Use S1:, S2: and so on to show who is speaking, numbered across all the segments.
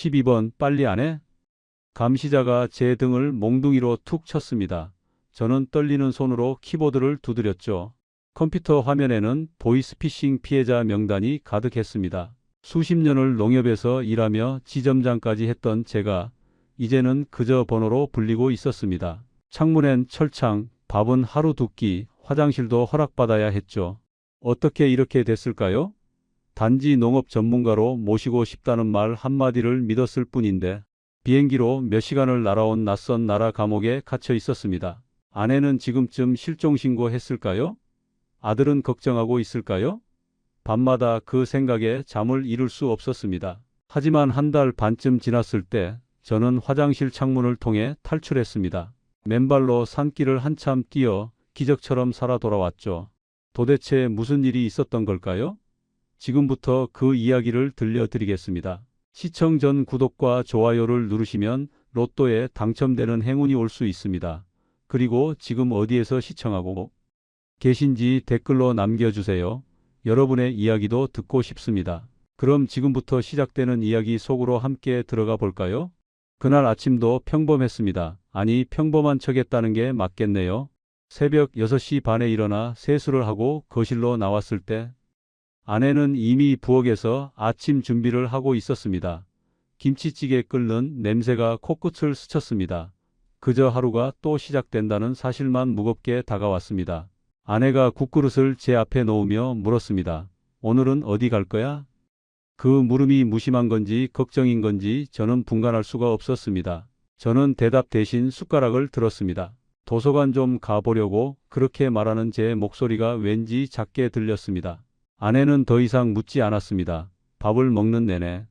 S1: 12번 빨리 안 해? 감시자가 제 등을 몽둥이로 툭 쳤습니다. 저는 떨리는 손으로 키보드를 두드렸죠. 컴퓨터 화면에는 보이스피싱 피해자 명단이 가득했습니다. 수십 년을 농협에서 일하며 지점장까지 했던 제가 이제는 그저 번호로 불리고 있었습니다. 창문엔 철창, 밥은 하루 두 끼, 화장실도 허락받아야 했죠. 어떻게 이렇게 됐을까요? 단지 농업 전문가로 모시고 싶다는 말 한마디를 믿었을 뿐인데 비행기로 몇 시간을 날아온 낯선 나라 감옥에 갇혀 있었습니다. 아내는 지금쯤 실종신고했을까요? 아들은 걱정하고 있을까요? 밤마다 그 생각에 잠을 이룰 수 없었습니다. 하지만 한 달 반쯤 지났을 때 저는 화장실 창문을 통해 탈출했습니다. 맨발로 산길을 한참 뛰어 기적처럼 살아 돌아왔죠. 도대체 무슨 일이 있었던 걸까요? 지금부터 그 이야기를 들려드리겠습니다. 시청 전 구독과 좋아요를 누르시면 로또에 당첨되는 행운이 올 수 있습니다. 그리고 지금 어디에서 시청하고 계신지 댓글로 남겨주세요. 여러분의 이야기도 듣고 싶습니다. 그럼 지금부터 시작되는 이야기 속으로 함께 들어가 볼까요? 그날 아침도 평범했습니다. 아니, 평범한 척했다는 게 맞겠네요. 새벽 6시 반에 일어나 세수를 하고 거실로 나왔을 때 아내는 이미 부엌에서 아침 준비를 하고 있었습니다. 김치찌개 끓는 냄새가 코끝을 스쳤습니다. 그저 하루가 또 시작된다는 사실만 무겁게 다가왔습니다. 아내가 국그릇을 제 앞에 놓으며 물었습니다. 오늘은 어디 갈 거야? 그 물음이 무심한 건지 걱정인 건지 저는 분간할 수가 없었습니다. 저는 대답 대신 숟가락을 들었습니다. 도서관 좀 가보려고. 그렇게 말하는 제 목소리가 왠지 작게 들렸습니다. 아내는 더 이상 묻지 않았습니다. 밥을 먹는 내내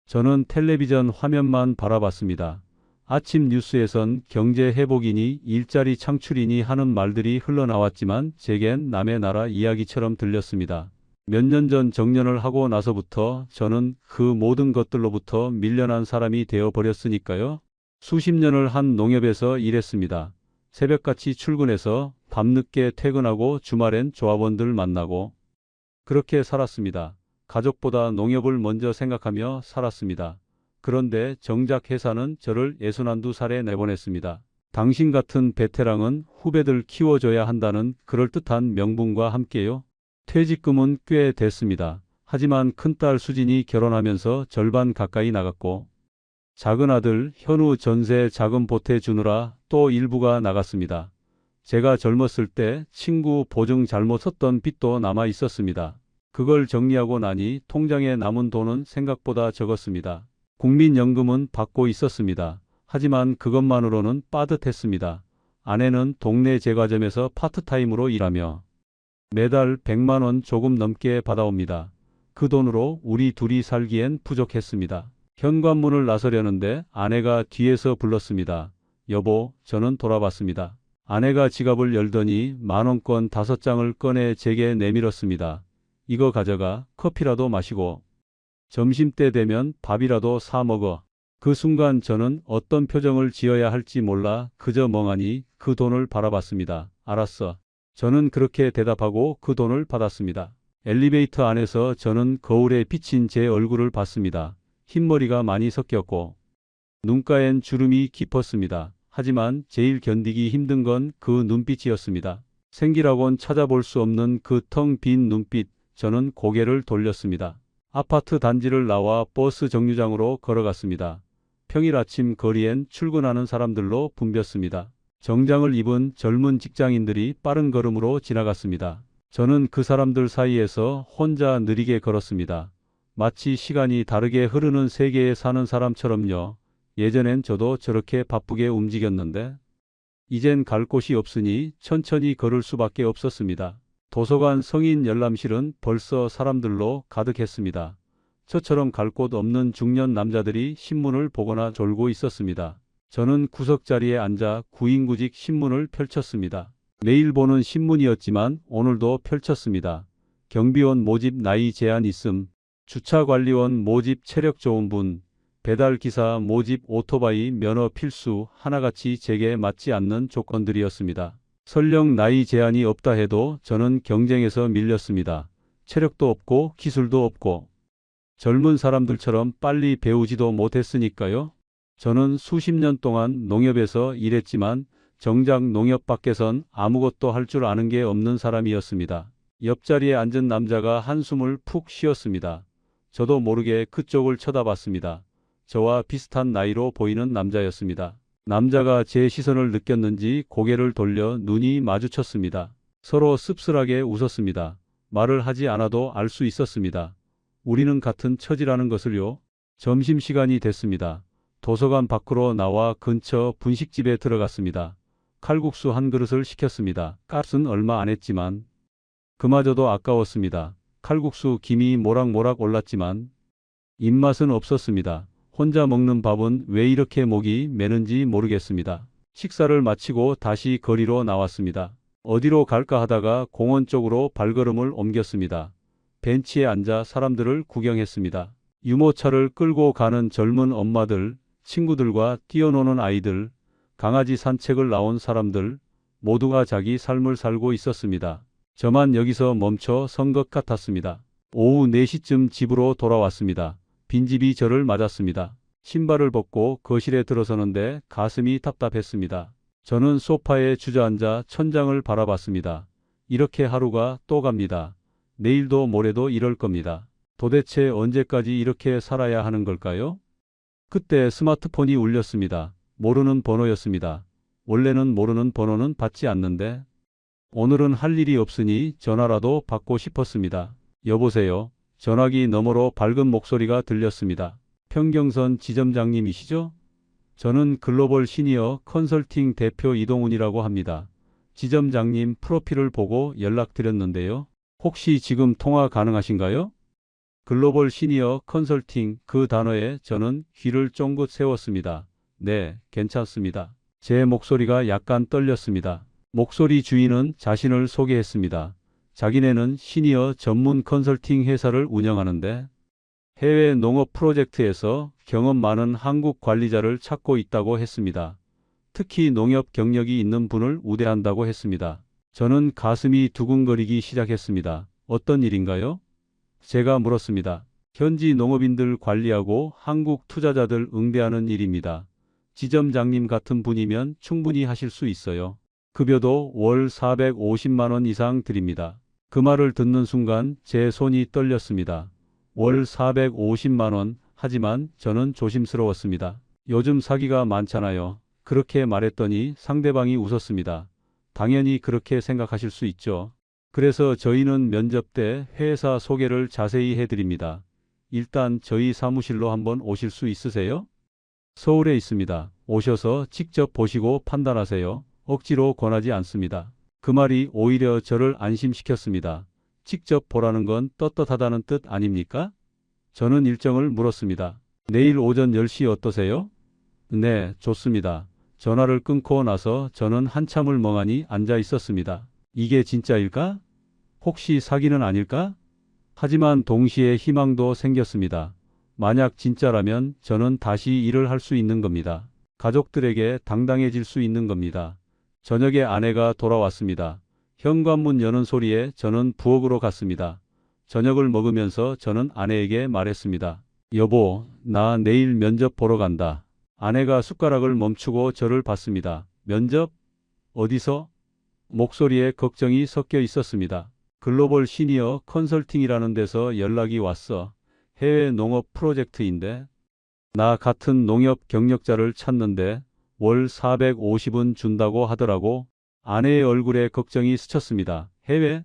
S1: 저는 텔레비전 화면만 바라봤습니다. 아침 뉴스에선 경제 회복이니 일자리 창출이니 하는 말들이 흘러나왔지만 제겐 남의 나라 이야기처럼 들렸습니다. 몇 년 전 정년을 하고 나서부터 저는 그 모든 것들로부터 밀려난 사람이 되어버렸으니까요. 수십 년을 한 농협에서 일했습니다. 새벽같이 출근해서 밤늦게 퇴근하고 주말엔 조합원들 만나고 그렇게 살았습니다. 가족보다 농협을 먼저 생각하며 살았습니다. 그런데 정작 회사는 저를 61살에 내보냈습니다. 당신 같은 베테랑은 후배들 키워줘야 한다는 그럴듯한 명분과 함께요. 퇴직금은 꽤 됐습니다. 하지만 큰딸 수진이 결혼하면서 절반 가까이 나갔고 작은 아들 현우 전세 자금 보태주느라 또 일부가 나갔습니다. 제가 젊었을 때 친구 보증 잘못 썼던 빚도 남아 있었습니다. 그걸 정리하고 나니 통장에 남은 돈은 생각보다 적었습니다. 국민연금은 받고 있었습니다. 하지만 그것만으로는 빠듯했습니다. 아내는 동네 제과점에서 파트타임으로 일하며 매달 100만 원 조금 넘게 받아옵니다. 그 돈으로 우리 둘이 살기엔 부족했습니다. 현관문을 나서려는데 아내가 뒤에서 불렀습니다. 여보, 저는 돌아봤습니다. 아내가 지갑을 열더니 만원권 5장을 꺼내 제게 내밀었습니다. 이거 가져가. 커피라도 마시고 점심때 되면 밥이라도 사 먹어. 그 순간 저는 어떤 표정을 지어야 할지 몰라 그저 멍하니 그 돈을 바라봤습니다. 알았어. 저는 그렇게 대답하고 그 돈을 받았습니다. 엘리베이터 안에서 저는 거울에 비친 제 얼굴을 봤습니다. 흰머리가 많이 섞였고 눈가엔 주름이 깊었습니다. 하지만 제일 견디기 힘든 건 그 눈빛이었습니다. 생기라곤 찾아볼 수 없는 그 텅 빈 눈빛. 저는 고개를 돌렸습니다. 아파트 단지를 나와 버스 정류장으로 걸어갔습니다. 평일 아침 거리엔 출근하는 사람들로 붐볐습니다. 정장을 입은 젊은 직장인들이 빠른 걸음으로 지나갔습니다. 저는 그 사람들 사이에서 혼자 느리게 걸었습니다. 마치 시간이 다르게 흐르는 세계에 사는 사람처럼요. 예전엔 저도 저렇게 바쁘게 움직였는데 이젠 갈 곳이 없으니 천천히 걸을 수밖에 없었습니다. 도서관 성인 열람실은 벌써 사람들로 가득했습니다. 저처럼 갈 곳 없는 중년 남자들이 신문을 보거나 졸고 있었습니다. 저는 구석자리에 앉아 구인구직 신문을 펼쳤습니다. 매일 보는 신문이었지만 오늘도 펼쳤습니다. 경비원 모집 나이 제한 있음, 주차관리원 모집 체력 좋은 분, 배달기사 모집 오토바이 면허 필수 하나같이 제게 맞지 않는 조건들이었습니다. 설령 나이 제한이 없다 해도 저는 경쟁에서 밀렸습니다. 체력도 없고 기술도 없고 젊은 사람들처럼 빨리 배우지도 못했으니까요. 저는 수십 년 동안 농협에서 일했지만 정작 농협 밖에선 아무것도 할 줄 아는 게 없는 사람이었습니다. 옆자리에 앉은 남자가 한숨을 푹 쉬었습니다. 저도 모르게 그쪽을 쳐다봤습니다. 저와 비슷한 나이로 보이는 남자였습니다. 남자가 제 시선을 느꼈는지 고개를 돌려 눈이 마주쳤습니다. 서로 씁쓸하게 웃었습니다. 말을 하지 않아도 알 수 있었습니다. 우리는 같은 처지라는 것을요. 점심시간이 됐습니다. 도서관 밖으로 나와 근처 분식집에 들어갔습니다. 칼국수 한 그릇을 시켰습니다. 값은 얼마 안 했지만 그마저도 아까웠습니다. 칼국수 김이 모락모락 올랐지만 입맛은 없었습니다. 혼자 먹는 밥은 왜 이렇게 목이 메는지 모르겠습니다. 식사를 마치고 다시 거리로 나왔습니다. 어디로 갈까 하다가 공원 쪽으로 발걸음을 옮겼습니다. 벤치에 앉아 사람들을 구경했습니다. 유모차를 끌고 가는 젊은 엄마들, 친구들과 뛰어노는 아이들, 강아지 산책을 나온 사람들, 모두가 자기 삶을 살고 있었습니다. 저만 여기서 멈춰 선 것 같았습니다. 오후 4시쯤 집으로 돌아왔습니다. 빈집이 저를 맞았습니다. 신발을 벗고 거실에 들어서는데 가슴이 답답했습니다. 저는 소파에 주저앉아 천장을 바라봤습니다. 이렇게 하루가 또 갑니다. 내일도 모레도 이럴 겁니다. 도대체 언제까지 이렇게 살아야 하는 걸까요? 그때 스마트폰이 울렸습니다. 모르는 번호였습니다. 원래는 모르는 번호는 받지 않는데 오늘은 할 일이 없으니 전화라도 받고 싶었습니다. 여보세요. 전화기 너머로 밝은 목소리가 들렸습니다. 평경선 지점장님이시죠? 저는 글로벌 시니어 컨설팅 대표 이동훈이라고 합니다. 지점장님 프로필을 보고 연락드렸는데요. 혹시 지금 통화 가능하신가요? 글로벌 시니어 컨설팅 그 단어에 저는 귀를 쫑긋 세웠습니다. 네, 괜찮습니다. 제 목소리가 약간 떨렸습니다. 목소리 주인은 자신을 소개했습니다. 자기네는 시니어 전문 컨설팅 회사를 운영하는데 해외 농업 프로젝트에서 경험 많은 한국 관리자를 찾고 있다고 했습니다. 특히 농협 경력이 있는 분을 우대한다고 했습니다. 저는 가슴이 두근거리기 시작했습니다. 어떤 일인가요? 제가 물었습니다. 현지 농업인들 관리하고 한국 투자자들 응대하는 일입니다. 지점장님 같은 분이면 충분히 하실 수 있어요. 급여도 월 450만 원 이상 드립니다. 그 말을 듣는 순간 제 손이 떨렸습니다. 월 450만 원. 하지만 저는 조심스러웠습니다. 요즘 사기가 많잖아요. 그렇게 말했더니 상대방이 웃었습니다. 당연히 그렇게 생각하실 수 있죠. 그래서 저희는 면접 때 회사 소개를 자세히 해드립니다. 일단 저희 사무실로 한번 오실 수 있으세요? 서울에 있습니다. 오셔서 직접 보시고 판단하세요. 억지로 권하지 않습니다. 그 말이 오히려 저를 안심시켰습니다. 직접 보라는 건 떳떳하다는 뜻 아닙니까? 저는 일정을 물었습니다. 내일 오전 10시 어떠세요? 네, 좋습니다. 전화를 끊고 나서 저는 한참을 멍하니 앉아 있었습니다. 이게 진짜일까? 혹시 사기는 아닐까? 하지만 동시에 희망도 생겼습니다. 만약 진짜라면 저는 다시 일을 할 수 있는 겁니다. 가족들에게 당당해질 수 있는 겁니다. 저녁에 아내가 돌아왔습니다. 현관문 여는 소리에 저는 부엌으로 갔습니다. 저녁을 먹으면서 저는 아내에게 말했습니다. 여보, 나 내일 면접 보러 간다. 아내가 숟가락을 멈추고 저를 봤습니다. 면접? 어디서? 목소리에 걱정이 섞여 있었습니다. 글로벌 시니어 컨설팅이라는 데서 연락이 왔어. 해외 농업 프로젝트인데. 나 같은 농협 경력자를 찾는데 월 450은 준다고 하더라고. 아내의 얼굴에 걱정이 스쳤습니다. 해외?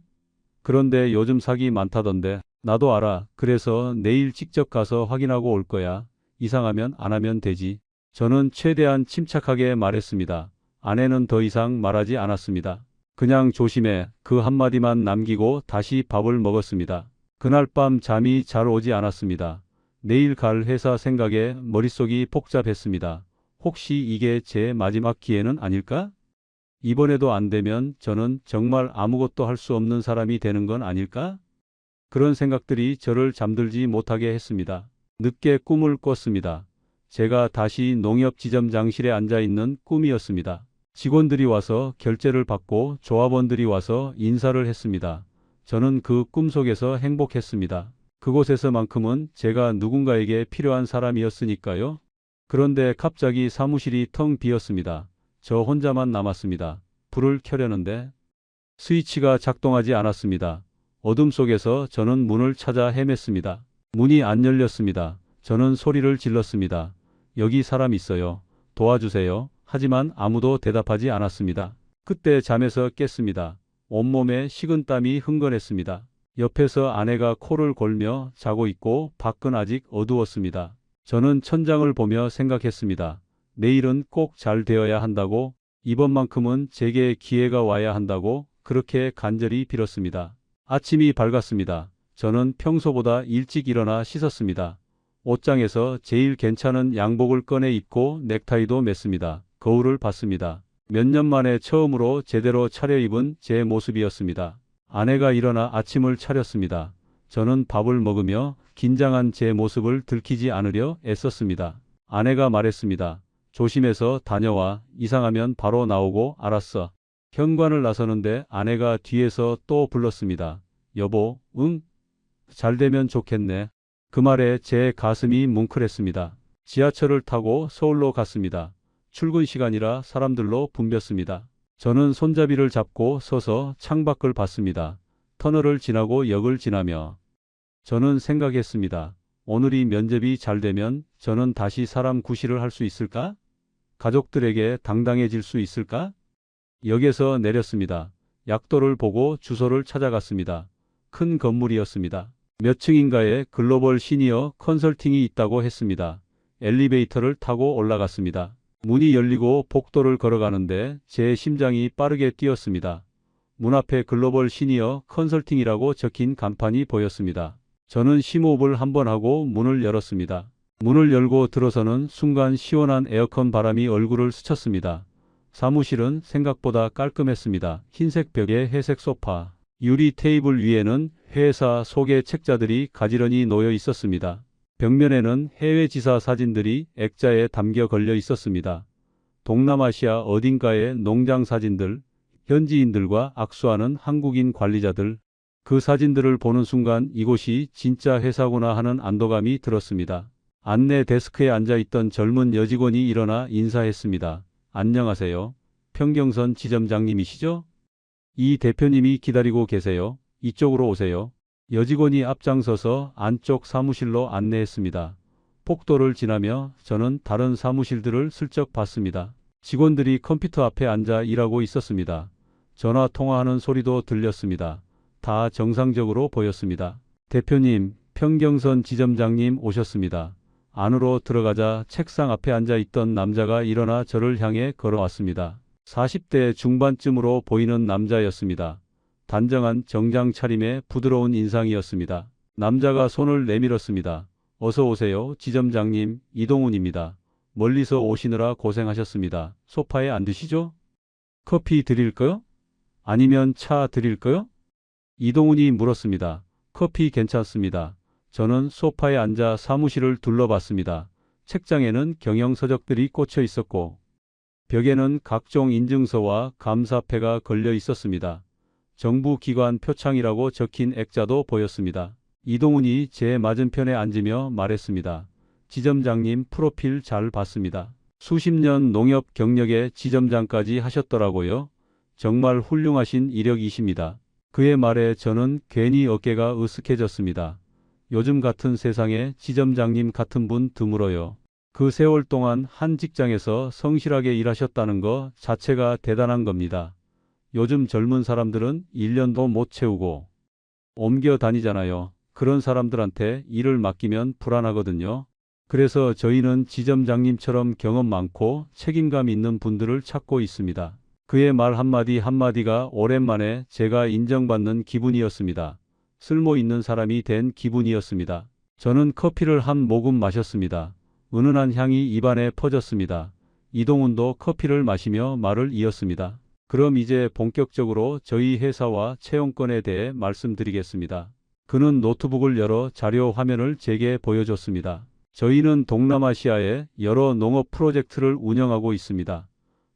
S1: 그런데 요즘 사기 많다던데. 나도 알아. 그래서 내일 직접 가서 확인하고 올 거야. 이상하면 안 하면 되지. 저는 최대한 침착하게 말했습니다. 아내는 더 이상 말하지 않았습니다. 그냥 조심해. 그 한마디만 남기고 다시 밥을 먹었습니다. 그날 밤 잠이 잘 오지 않았습니다. 내일 갈 회사 생각에 머릿속이 복잡했습니다. 혹시 이게 제 마지막 기회는 아닐까? 이번에도 안 되면 저는 정말 아무것도 할 수 없는 사람이 되는 건 아닐까? 그런 생각들이 저를 잠들지 못하게 했습니다. 늦게 꿈을 꿨습니다. 제가 다시 농협 지점장실에 앉아 있는 꿈이었습니다. 직원들이 와서 결제를 받고 조합원들이 와서 인사를 했습니다. 저는 그 꿈속에서 행복했습니다. 그곳에서만큼은 제가 누군가에게 필요한 사람이었으니까요. 그런데 갑자기 사무실이 텅 비었습니다. 저 혼자만 남았습니다. 불을 켜려는데 스위치가 작동하지 않았습니다. 어둠 속에서 저는 문을 찾아 헤맸습니다. 문이 안 열렸습니다. 저는 소리를 질렀습니다. 여기 사람 있어요. 도와주세요. 하지만 아무도 대답하지 않았습니다. 그때 잠에서 깼습니다. 온몸에 식은땀이 흥건했습니다. 옆에서 아내가 코를 골며 자고 있고 밖은 아직 어두웠습니다. 저는 천장을 보며 생각했습니다. 내일은 꼭 잘 되어야 한다고, 이번만큼은 제게 기회가 와야 한다고 그렇게 간절히 빌었습니다. 아침이 밝았습니다. 저는 평소보다 일찍 일어나 씻었습니다. 옷장에서 제일 괜찮은 양복을 꺼내 입고 넥타이도 맸습니다. 거울을 봤습니다. 몇 년 만에 처음으로 제대로 차려입은 제 모습이었습니다. 아내가 일어나 아침을 차렸습니다. 저는 밥을 먹으며 긴장한 제 모습을 들키지 않으려 애썼습니다. 아내가 말했습니다. 조심해서 다녀와. 이상하면 바로 나오고. 알았어. 현관을 나서는데 아내가 뒤에서 또 불렀습니다. 여보, 응? 잘 되면 좋겠네. 그 말에 제 가슴이 뭉클했습니다. 지하철을 타고 서울로 갔습니다. 출근 시간이라 사람들로 붐볐습니다. 저는 손잡이를 잡고 서서 창밖을 봤습니다. 터널을 지나고 역을 지나며 저는 생각했습니다. 오늘이 면접이 잘 되면 저는 다시 사람 구실을 할 수 있을까? 가족들에게 당당해질 수 있을까? 역에서 내렸습니다. 약도를 보고 주소를 찾아갔습니다. 큰 건물이었습니다. 몇 층인가에 글로벌 시니어 컨설팅이 있다고 했습니다. 엘리베이터를 타고 올라갔습니다. 문이 열리고 복도를 걸어가는데 제 심장이 빠르게 뛰었습니다. 문 앞에 글로벌 시니어 컨설팅이라고 적힌 간판이 보였습니다. 저는 심호흡을 한번 하고 문을 열었습니다. 문을 열고 들어서는 순간 시원한 에어컨 바람이 얼굴을 스쳤습니다. 사무실은 생각보다 깔끔했습니다. 흰색 벽에 회색 소파, 유리 테이블 위에는 회사 소개 책자들이 가지런히 놓여 있었습니다. 벽면에는 해외 지사 사진들이 액자에 담겨 걸려 있었습니다. 동남아시아 어딘가의 농장 사진들, 현지인들과 악수하는 한국인 관리자들. 그 사진들을 보는 순간 이곳이 진짜 회사구나 하는 안도감이 들었습니다. 안내 데스크에 앉아있던 젊은 여직원이 일어나 인사했습니다. 안녕하세요. 평경선 지점장님이시죠? 이 대표님이 기다리고 계세요. 이쪽으로 오세요. 여직원이 앞장서서 안쪽 사무실로 안내했습니다. 복도를 지나며 저는 다른 사무실들을 슬쩍 봤습니다. 직원들이 컴퓨터 앞에 앉아 일하고 있었습니다. 전화 통화하는 소리도 들렸습니다. 다 정상적으로 보였습니다. 대표님, 평경선 지점장님 오셨습니다. 안으로 들어가자 책상 앞에 앉아 있던 남자가 일어나 저를 향해 걸어왔습니다. 40대 중반쯤으로 보이는 남자였습니다. 단정한 정장 차림에 부드러운 인상이었습니다. 남자가 손을 내밀었습니다. 어서 오세요, 지점장님. 이동훈입니다. 멀리서 오시느라 고생하셨습니다. 소파에 앉으시죠? 커피 드릴까요? 아니면 차 드릴까요? 이동훈이 물었습니다. 커피 괜찮습니다. 저는 소파에 앉아 사무실을 둘러봤습니다. 책장에는 경영서적들이 꽂혀 있었고 벽에는 각종 인증서와 감사패가 걸려 있었습니다. 정부기관 표창이라고 적힌 액자도 보였습니다. 이동훈이 제 맞은편에 앉으며 말했습니다. 지점장님 프로필 잘 봤습니다. 수십 년 농협 경력에 지점장까지 하셨더라고요. 정말 훌륭하신 이력이십니다. 그의 말에 저는 괜히 어깨가 으쓱해졌습니다. 요즘 같은 세상에 지점장님 같은 분 드물어요. 그 세월 동안 한 직장에서 성실하게 일하셨다는 것 자체가 대단한 겁니다. 요즘 젊은 사람들은 1년도 못 채우고 옮겨 다니잖아요. 그런 사람들한테 일을 맡기면 불안하거든요. 그래서 저희는 지점장님처럼 경험 많고 책임감 있는 분들을 찾고 있습니다. 그의 말 한마디 한마디가 오랜만에 제가 인정받는 기분이었습니다. 쓸모 있는 사람이 된 기분이었습니다. 저는 커피를 한 모금 마셨습니다. 은은한 향이 입안에 퍼졌습니다. 이동훈도 커피를 마시며 말을 이었습니다. 그럼 이제 본격적으로 저희 회사와 채용권에 대해 말씀드리겠습니다. 그는 노트북을 열어 자료 화면을 제게 보여줬습니다. 저희는 동남아시아의 여러 농업 프로젝트를 운영하고 있습니다.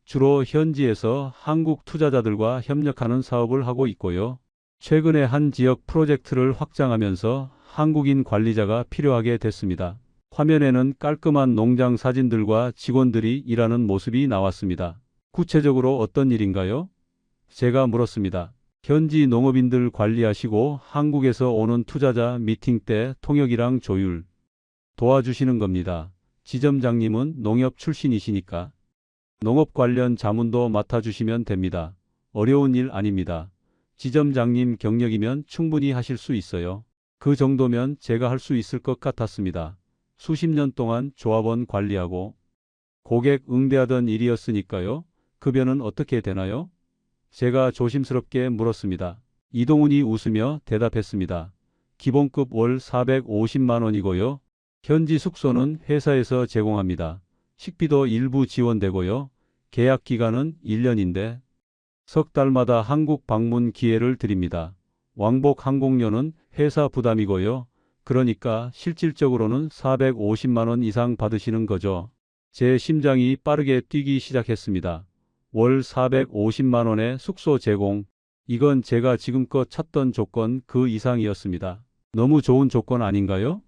S1: 주로 현지에서 한국 투자자들과 협력하는 사업을 하고 있고요. 최근에 한 지역 프로젝트를 확장하면서 한국인 관리자가 필요하게 됐습니다. 화면에는 깔끔한 농장 사진들과 직원들이 일하는 모습이 나왔습니다. 구체적으로 어떤 일인가요? 제가 물었습니다. 현지 농업인들 관리하시고 한국에서 오는 투자자 미팅 때 통역이랑 조율 도와주시는 겁니다. 지점장님은 농협 출신이시니까 농업 관련 자문도 맡아주시면 됩니다. 어려운 일 아닙니다. 지점장님 경력이면 충분히 하실 수 있어요. 그 정도면 제가 할 수 있을 것 같았습니다. 수십 년 동안 조합원 관리하고 고객 응대하던 일이었으니까요. 급여는 어떻게 되나요? 제가 조심스럽게 물었습니다. 이동훈이 웃으며 대답했습니다. 기본급 월 450만 원이고요. 현지 숙소는 회사에서 제공합니다. 식비도 일부 지원되고요. 계약 기간은 1년인데 석 달마다 한국 방문 기회를 드립니다. 왕복 항공료는 회사 부담이고요. 그러니까 실질적으로는 450만 원 이상 받으시는 거죠. 제 심장이 빠르게 뛰기 시작했습니다. 월 450만 원의 숙소 제공. 이건 제가 지금껏 찾던 조건 그 이상이었습니다. 너무 좋은 조건 아닌가요?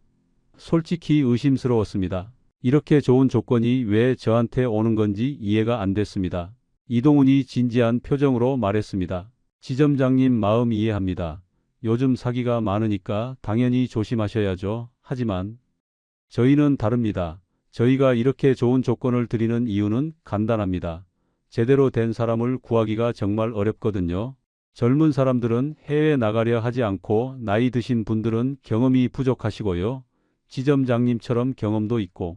S1: 솔직히 의심스러웠습니다. 이렇게 좋은 조건이 왜 저한테 오는 건지 이해가 안 됐습니다. 이동훈이 진지한 표정으로 말했습니다. 지점장님 마음 이해합니다. 요즘 사기가 많으니까 당연히 조심하셔야죠. 하지만 저희는 다릅니다. 저희가 이렇게 좋은 조건을 드리는 이유는 간단합니다. 제대로 된 사람을 구하기가 정말 어렵거든요. 젊은 사람들은 해외 나가려 하지 않고 나이 드신 분들은 경험이 부족하시고요. 지점장님처럼 경험도 있고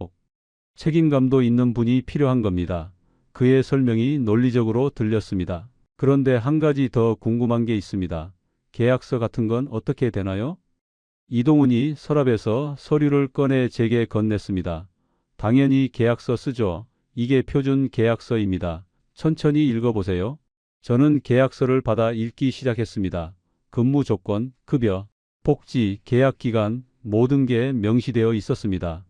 S1: 책임감도 있는 분이 필요한 겁니다. 그의 설명이 논리적으로 들렸습니다. 그런데 한 가지 더 궁금한 게 있습니다. 계약서 같은 건 어떻게 되나요? 이동훈이 서랍에서 서류를 꺼내 제게 건넸습니다. 당연히 계약서 쓰죠. 이게 표준 계약서입니다. 천천히 읽어보세요. 저는 계약서를 받아 읽기 시작했습니다. 근무 조건, 급여, 복지, 계약 기간 모든 게 명시되어 있었습니다.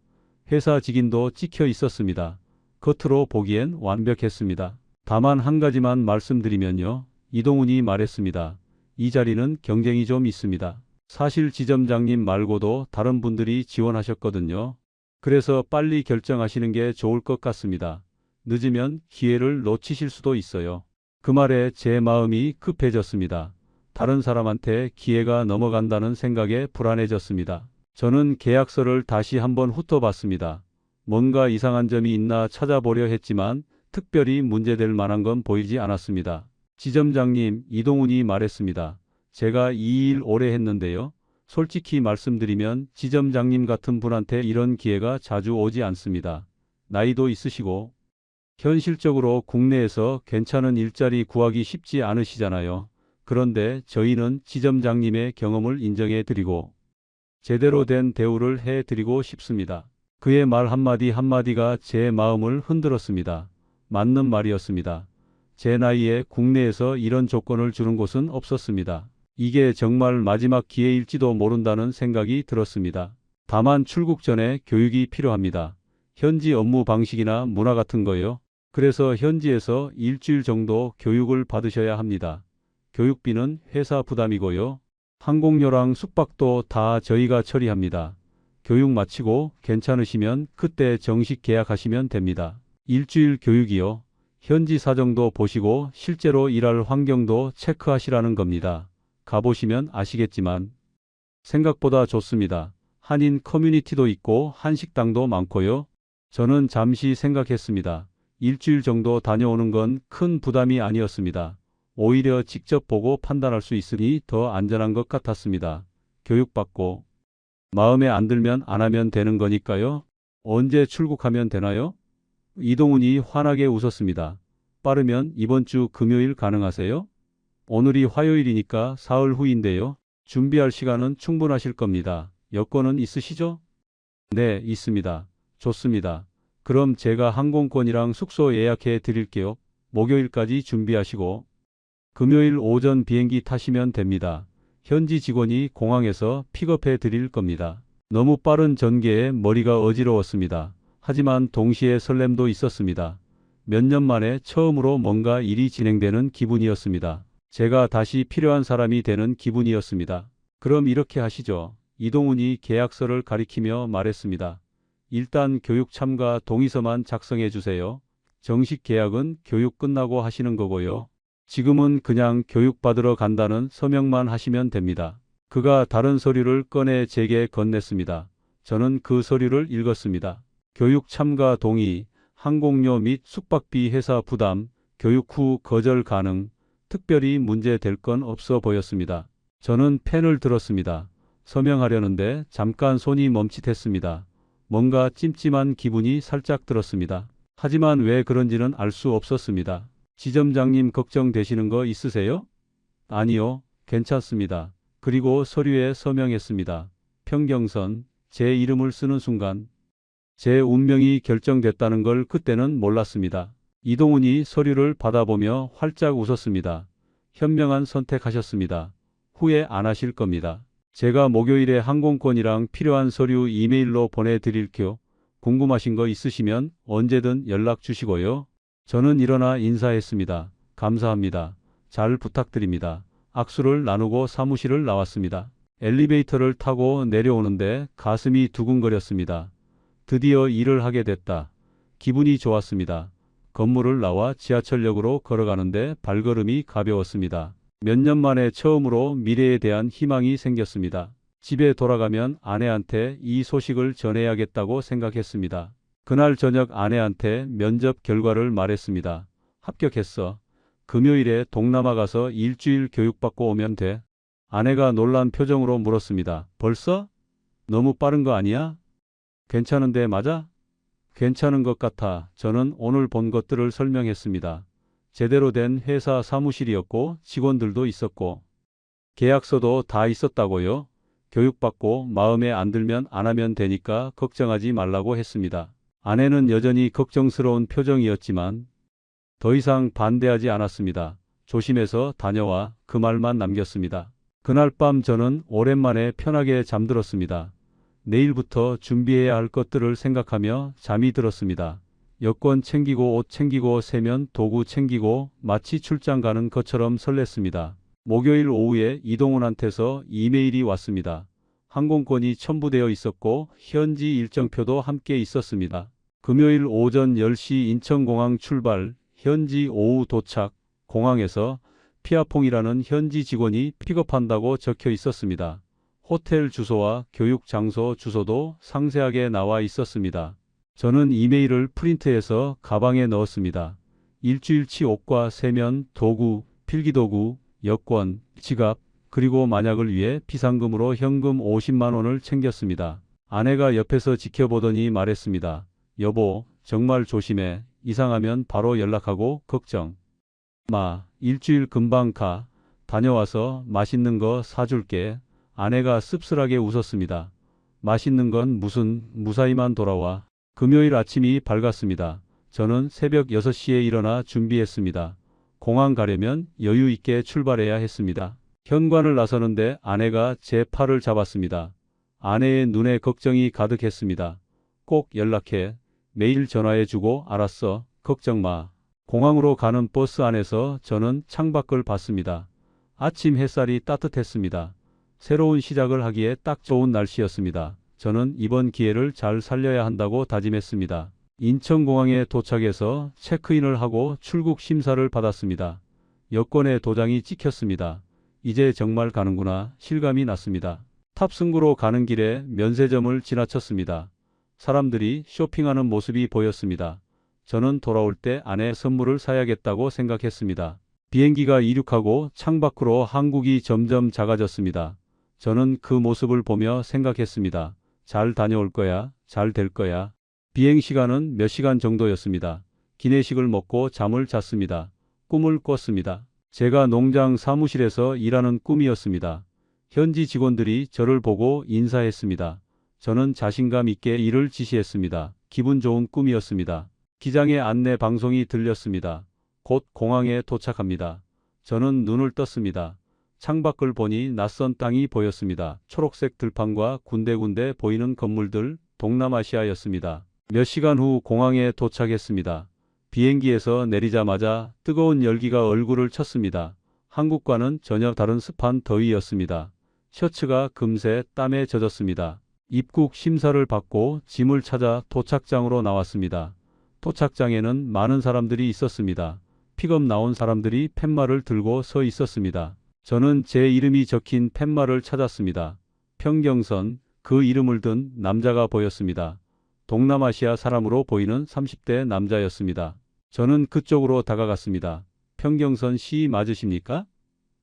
S1: 회사 직인도 찍혀 있었습니다. 겉으로 보기엔 완벽했습니다. 다만 한 가지만 말씀드리면요. 이동훈이 말했습니다. 이 자리는 경쟁이 좀 있습니다. 사실 지점장님 말고도 다른 분들이 지원하셨거든요. 그래서 빨리 결정하시는 게 좋을 것 같습니다. 늦으면 기회를 놓치실 수도 있어요. 그 말에 제 마음이 급해졌습니다. 다른 사람한테 기회가 넘어간다는 생각에 불안해졌습니다. 저는 계약서를 다시 한번 훑어봤습니다. 뭔가 이상한 점이 있나 찾아보려 했지만 특별히 문제될 만한 건 보이지 않았습니다. 지점장님, 이동훈이 말했습니다. 제가 이 일 오래 했는데요. 솔직히 말씀드리면 지점장님 같은 분한테 이런 기회가 자주 오지 않습니다. 나이도 있으시고 현실적으로 국내에서 괜찮은 일자리 구하기 쉽지 않으시잖아요. 그런데 저희는 지점장님의 경험을 인정해 드리고 제대로 된 대우를 해 드리고 싶습니다. 그의 말 한마디 한마디가 제 마음을 흔들었습니다. 맞는 말이었습니다. 제 나이에 국내에서 이런 조건을 주는 곳은 없었습니다. 이게 정말 마지막 기회일지도 모른다는 생각이 들었습니다. 다만 출국 전에 교육이 필요합니다. 현지 업무 방식이나 문화 같은 거요. 그래서 현지에서 일주일 정도 교육을 받으셔야 합니다. 교육비는 회사 부담이고요. 항공료랑 숙박도 다 저희가 처리합니다. 교육 마치고 괜찮으시면 그때 정식 계약하시면 됩니다. 일주일 교육이요. 현지 사정도 보시고 실제로 일할 환경도 체크하시라는 겁니다. 가보시면 아시겠지만 생각보다 좋습니다. 한인 커뮤니티도 있고 한식당도 많고요. 저는 잠시 생각했습니다. 일주일 정도 다녀오는 건 큰 부담이 아니었습니다. 오히려 직접 보고 판단할 수 있으니 더 안전한 것 같았습니다. 교육받고 마음에 안 들면 안 하면 되는 거니까요. 언제 출국하면 되나요? 이동훈이 환하게 웃었습니다. 빠르면 이번 주 금요일 가능하세요? 오늘이 화요일이니까 사흘 후인데요. 준비할 시간은 충분하실 겁니다. 여권은 있으시죠? 네, 있습니다. 좋습니다. 그럼 제가 항공권이랑 숙소 예약해 드릴게요. 목요일까지 준비하시고 금요일 오전 비행기 타시면 됩니다. 현지 직원이 공항에서 픽업해 드릴 겁니다. 너무 빠른 전개에 머리가 어지러웠습니다. 하지만 동시에 설렘도 있었습니다. 몇 년 만에 처음으로 뭔가 일이 진행되는 기분이었습니다. 제가 다시 필요한 사람이 되는 기분이었습니다. 그럼 이렇게 하시죠. 이동훈이 계약서를 가리키며 말했습니다. 일단 교육 참가 동의서만 작성해 주세요. 정식 계약은 교육 끝나고 하시는 거고요. 지금은 그냥 교육받으러 간다는 서명만 하시면 됩니다. 그가 다른 서류를 꺼내 제게 건넸습니다. 저는 그 서류를 읽었습니다. 교육 참가 동의, 항공료 및 숙박비 회사 부담, 교육 후 거절 가능, 특별히 문제될 건 없어 보였습니다. 저는 펜을 들었습니다. 서명하려는데 잠깐 손이 멈칫했습니다. 뭔가 찜찜한 기분이 살짝 들었습니다. 하지만 왜 그런지는 알 수 없었습니다. 지점장님 걱정되시는 거 있으세요? 아니요, 괜찮습니다. 그리고 서류에 서명했습니다. 평경선, 제 이름을 쓰는 순간 제 운명이 결정됐다는 걸 그때는 몰랐습니다. 이동훈이 서류를 받아보며 활짝 웃었습니다. 현명한 선택하셨습니다. 후회 안 하실 겁니다. 제가 목요일에 항공권이랑 필요한 서류 이메일로 보내드릴게요. 궁금하신 거 있으시면 언제든 연락 주시고요. 저는 일어나 인사했습니다. 감사합니다. 잘 부탁드립니다. 악수를 나누고 사무실을 나왔습니다. 엘리베이터를 타고 내려오는데 가슴이 두근거렸습니다. 드디어 일을 하게 됐다. 기분이 좋았습니다. 건물을 나와 지하철역으로 걸어가는데 발걸음이 가벼웠습니다. 몇 년 만에 처음으로 미래에 대한 희망이 생겼습니다. 집에 돌아가면 아내한테 이 소식을 전해야겠다고 생각했습니다. 그날 저녁 아내한테 면접 결과를 말했습니다. 합격했어. 금요일에 동남아 가서 일주일 교육받고 오면 돼. 아내가 놀란 표정으로 물었습니다. 벌써? 너무 빠른 거 아니야? 괜찮은데 맞아? 괜찮은 것 같아. 저는 오늘 본 것들을 설명했습니다. 제대로 된 회사 사무실이었고 직원들도 있었고 계약서도 다 있었다고요. 교육받고 마음에 안 들면 안 하면 되니까 걱정하지 말라고 했습니다. 아내는 여전히 걱정스러운 표정이었지만 더 이상 반대하지 않았습니다. 조심해서 다녀와 그 말만 남겼습니다. 그날 밤 저는 오랜만에 편하게 잠들었습니다. 내일부터 준비해야 할 것들을 생각하며 잠이 들었습니다. 여권 챙기고 옷 챙기고 세면 도구 챙기고 마치 출장 가는 것처럼 설렜습니다. 목요일 오후에 이동훈한테서 이메일이 왔습니다. 항공권이 첨부되어 있었고 현지 일정표도 함께 있었습니다. 금요일 오전 10시 인천공항 출발, 현지 오후 도착, 공항에서 피아퐁이라는 현지 직원이 픽업한다고 적혀 있었습니다. 호텔 주소와 교육 장소 주소도 상세하게 나와 있었습니다. 저는 이메일을 프린트해서 가방에 넣었습니다. 일주일치 옷과 세면, 도구, 필기도구, 여권, 지갑, 그리고 만약을 위해 비상금으로 현금 50만 원을 챙겼습니다. 아내가 옆에서 지켜보더니 말했습니다. 여보, 정말 조심해. 이상하면 바로 연락하고 걱정 마. 일주일 금방 가. 다녀와서 맛있는 거 사줄게. 아내가 씁쓸하게 웃었습니다. 맛있는 건 무슨 무사히만 돌아와. 금요일 아침이 밝았습니다. 저는 새벽 6시에 일어나 준비했습니다. 공항 가려면 여유 있게 출발해야 했습니다. 현관을 나서는데 아내가 제 팔을 잡았습니다. 아내의 눈에 걱정이 가득했습니다. 꼭 연락해. 매일 전화해주고 알았어. 걱정 마. 공항으로 가는 버스 안에서 저는 창밖을 봤습니다. 아침 햇살이 따뜻했습니다. 새로운 시작을 하기에 딱 좋은 날씨였습니다. 저는 이번 기회를 잘 살려야 한다고 다짐했습니다. 인천공항에 도착해서 체크인을 하고 출국 심사를 받았습니다. 여권에 도장이 찍혔습니다. 이제 정말 가는구나 실감이 났습니다. 탑승구로 가는 길에 면세점을 지나쳤습니다. 사람들이 쇼핑하는 모습이 보였습니다. 저는 돌아올 때 아내 선물을 사야겠다고 생각했습니다. 비행기가 이륙하고 창밖으로 한국이 점점 작아졌습니다. 저는 그 모습을 보며 생각했습니다. 잘 다녀올 거야. 잘 될 거야. 비행 시간은 몇 시간 정도였습니다. 기내식을 먹고 잠을 잤습니다. 꿈을 꿨습니다. 제가 농장 사무실에서 일하는 꿈이었습니다. 현지 직원들이 저를 보고 인사했습니다. 저는 자신감 있게 일을 지시했습니다. 기분 좋은 꿈이었습니다. 기장의 안내 방송이 들렸습니다. 곧 공항에 도착합니다. 저는 눈을 떴습니다. 창밖을 보니 낯선 땅이 보였습니다. 초록색 들판과 군데군데 보이는 건물들, 동남아시아였습니다. 몇 시간 후 공항에 도착했습니다. 비행기에서 내리자마자 뜨거운 열기가 얼굴을 쳤습니다. 한국과는 전혀 다른 습한 더위였습니다. 셔츠가 금세 땀에 젖었습니다. 입국 심사를 받고 짐을 찾아 도착장으로 나왔습니다. 도착장에는 많은 사람들이 있었습니다. 픽업 나온 사람들이 팻말을 들고 서 있었습니다. 저는 제 이름이 적힌 팻말을 찾았습니다. 평경선, 그 이름을 든 남자가 보였습니다. 동남아시아 사람으로 보이는 30대 남자였습니다. 저는 그쪽으로 다가갔습니다. 평경선 씨 맞으십니까?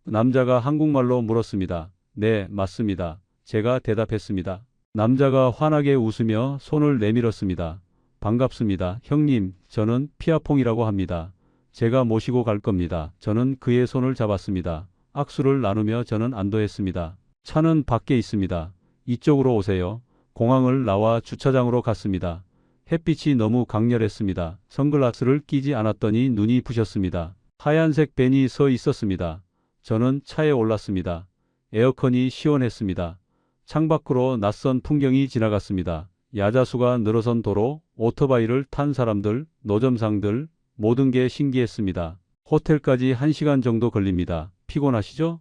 S1: 남자가 한국말로 물었습니다. 네, 맞습니다. 제가 대답했습니다. 남자가 환하게 웃으며 손을 내밀었습니다. 반갑습니다. 형님, 저는 피아퐁이라고 합니다. 제가 모시고 갈 겁니다. 저는 그의 손을 잡았습니다. 악수를 나누며 저는 안도했습니다. 차는 밖에 있습니다. 이쪽으로 오세요. 공항을 나와 주차장으로 갔습니다. 햇빛이 너무 강렬했습니다. 선글라스를 끼지 않았더니 눈이 부셨습니다. 하얀색 밴이 서 있었습니다. 저는 차에 올랐습니다. 에어컨이 시원했습니다. 창밖으로 낯선 풍경이 지나갔습니다. 야자수가 늘어선 도로, 오토바이를 탄 사람들, 노점상들, 모든 게 신기했습니다. 호텔까지 1시간 정도 걸립니다. 피곤하시죠?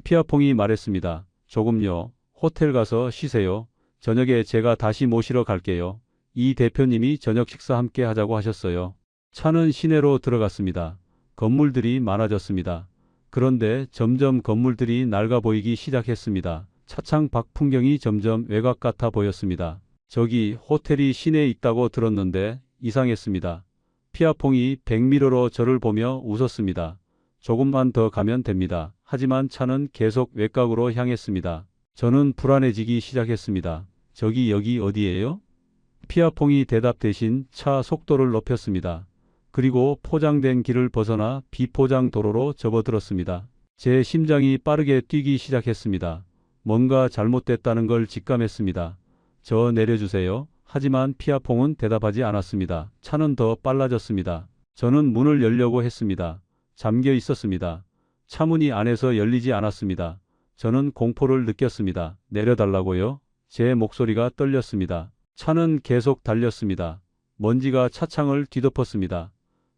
S1: 피아퐁이 말했습니다. 조금요. 호텔 가서 쉬세요. 저녁에 제가 다시 모시러 갈게요. 이 대표님이 저녁 식사 함께 하자고 하셨어요. 차는 시내로 들어갔습니다. 건물들이 많아졌습니다. 그런데 점점 건물들이 낡아 보이기 시작했습니다. 차창 밖 풍경이 점점 외곽 같아 보였습니다. 저기 호텔이 시내에 있다고 들었는데 이상했습니다. 피아퐁이 백미러로 저를 보며 웃었습니다. 조금만 더 가면 됩니다. 하지만 차는 계속 외곽으로 향했습니다. 저는 불안해지기 시작했습니다. 저기 여기 어디예요? 피아퐁이 대답 대신 차 속도를 높였습니다. 그리고 포장된 길을 벗어나 비포장 도로로 접어들었습니다. 제 심장이 빠르게 뛰기 시작했습니다. 뭔가 잘못됐다는 걸 직감했습니다. 저 내려주세요. 하지만 피아퐁은 대답하지 않았습니다. 차는 더 빨라졌습니다. 저는 문을 열려고 했습니다. 잠겨 있었습니다. 차문이 안에서 열리지 않았습니다. 저는 공포를 느꼈습니다. 내려달라고요? 제 목소리가 떨렸습니다. 차는 계속 달렸습니다. 먼지가 차창을 뒤덮었습니다.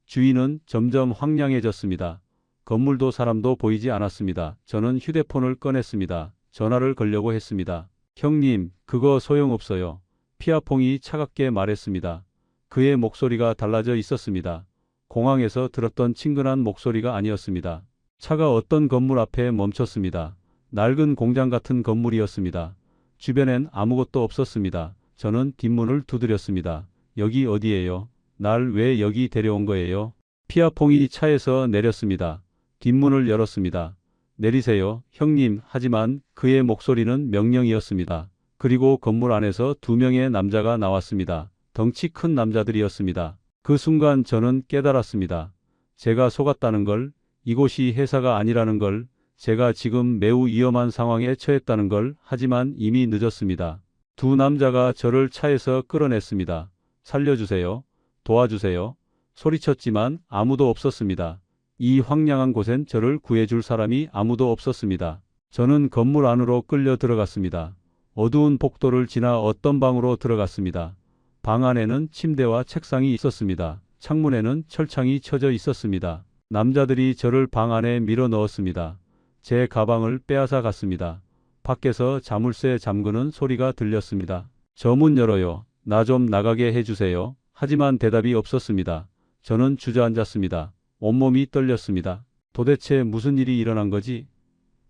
S1: 주위는 점점 황량해졌습니다. 건물도 사람도 보이지 않았습니다. 저는 휴대폰을 꺼냈습니다. 전화를 걸려고 했습니다. 형님, 그거 소용없어요. 피아퐁이 차갑게 말했습니다. 그의 목소리가 달라져 있었습니다. 공항에서 들었던 친근한 목소리가 아니었습니다. 차가 어떤 건물 앞에 멈췄습니다. 낡은 공장 같은 건물이었습니다. 주변엔 아무것도 없었습니다. 저는 뒷문을 두드렸습니다. 여기 어디예요? 날 왜 여기 데려온 거예요? 피아퐁이 차에서 내렸습니다. 뒷문을 열었습니다. 내리세요, 형님. 하지만 그의 목소리는 명령이었습니다. 그리고 건물 안에서 2명의 남자가 나왔습니다. 덩치 큰 남자들이었습니다. 그 순간 저는 깨달았습니다. 제가 속았다는 걸, 이곳이 회사가 아니라는 걸, 제가 지금 매우 위험한 상황에 처했다는 걸. 하지만 이미 늦었습니다. 2 남자가 저를 차에서 끌어냈습니다. 살려주세요. 도와주세요. 소리쳤지만 아무도 없었습니다. 이 황량한 곳엔 저를 구해줄 사람이 아무도 없었습니다. 저는 건물 안으로 끌려 들어갔습니다. 어두운 복도를 지나 어떤 방으로 들어갔습니다. 방 안에는 침대와 책상이 있었습니다. 창문에는 철창이 쳐져 있었습니다. 남자들이 저를 방 안에 밀어 넣었습니다. 제 가방을 빼앗아 갔습니다. 밖에서 자물쇠 잠그는 소리가 들렸습니다. 저 문 열어요. 나 좀 나가게 해주세요. 하지만 대답이 없었습니다. 저는 주저앉았습니다. 온몸이 떨렸습니다. 도대체 무슨 일이 일어난 거지?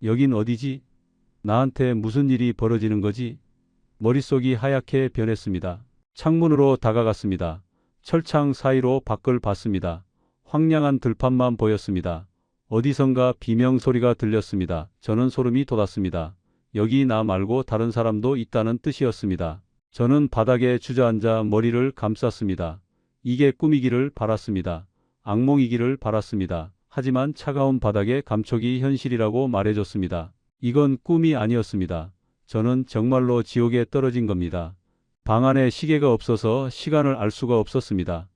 S1: 여긴 어디지? 나한테 무슨 일이 벌어지는 거지? 머릿속이 하얗게 변했습니다. 창문으로 다가갔습니다. 철창 사이로 밖을 봤습니다. 황량한 들판만 보였습니다. 어디선가 비명 소리가 들렸습니다. 저는 소름이 돋았습니다. 여기 나 말고 다른 사람도 있다는 뜻이었습니다. 저는 바닥에 주저앉아 머리를 감쌌습니다. 이게 꿈이기를 바랐습니다. 악몽이기를 바랐습니다. 하지만 차가운 바닥의 감촉이 현실이라고 말해줬습니다. 이건 꿈이 아니었습니다. 저는 정말로 지옥에 떨어진 겁니다. 방 안에 시계가 없어서 시간을 알 수가 없었습니다.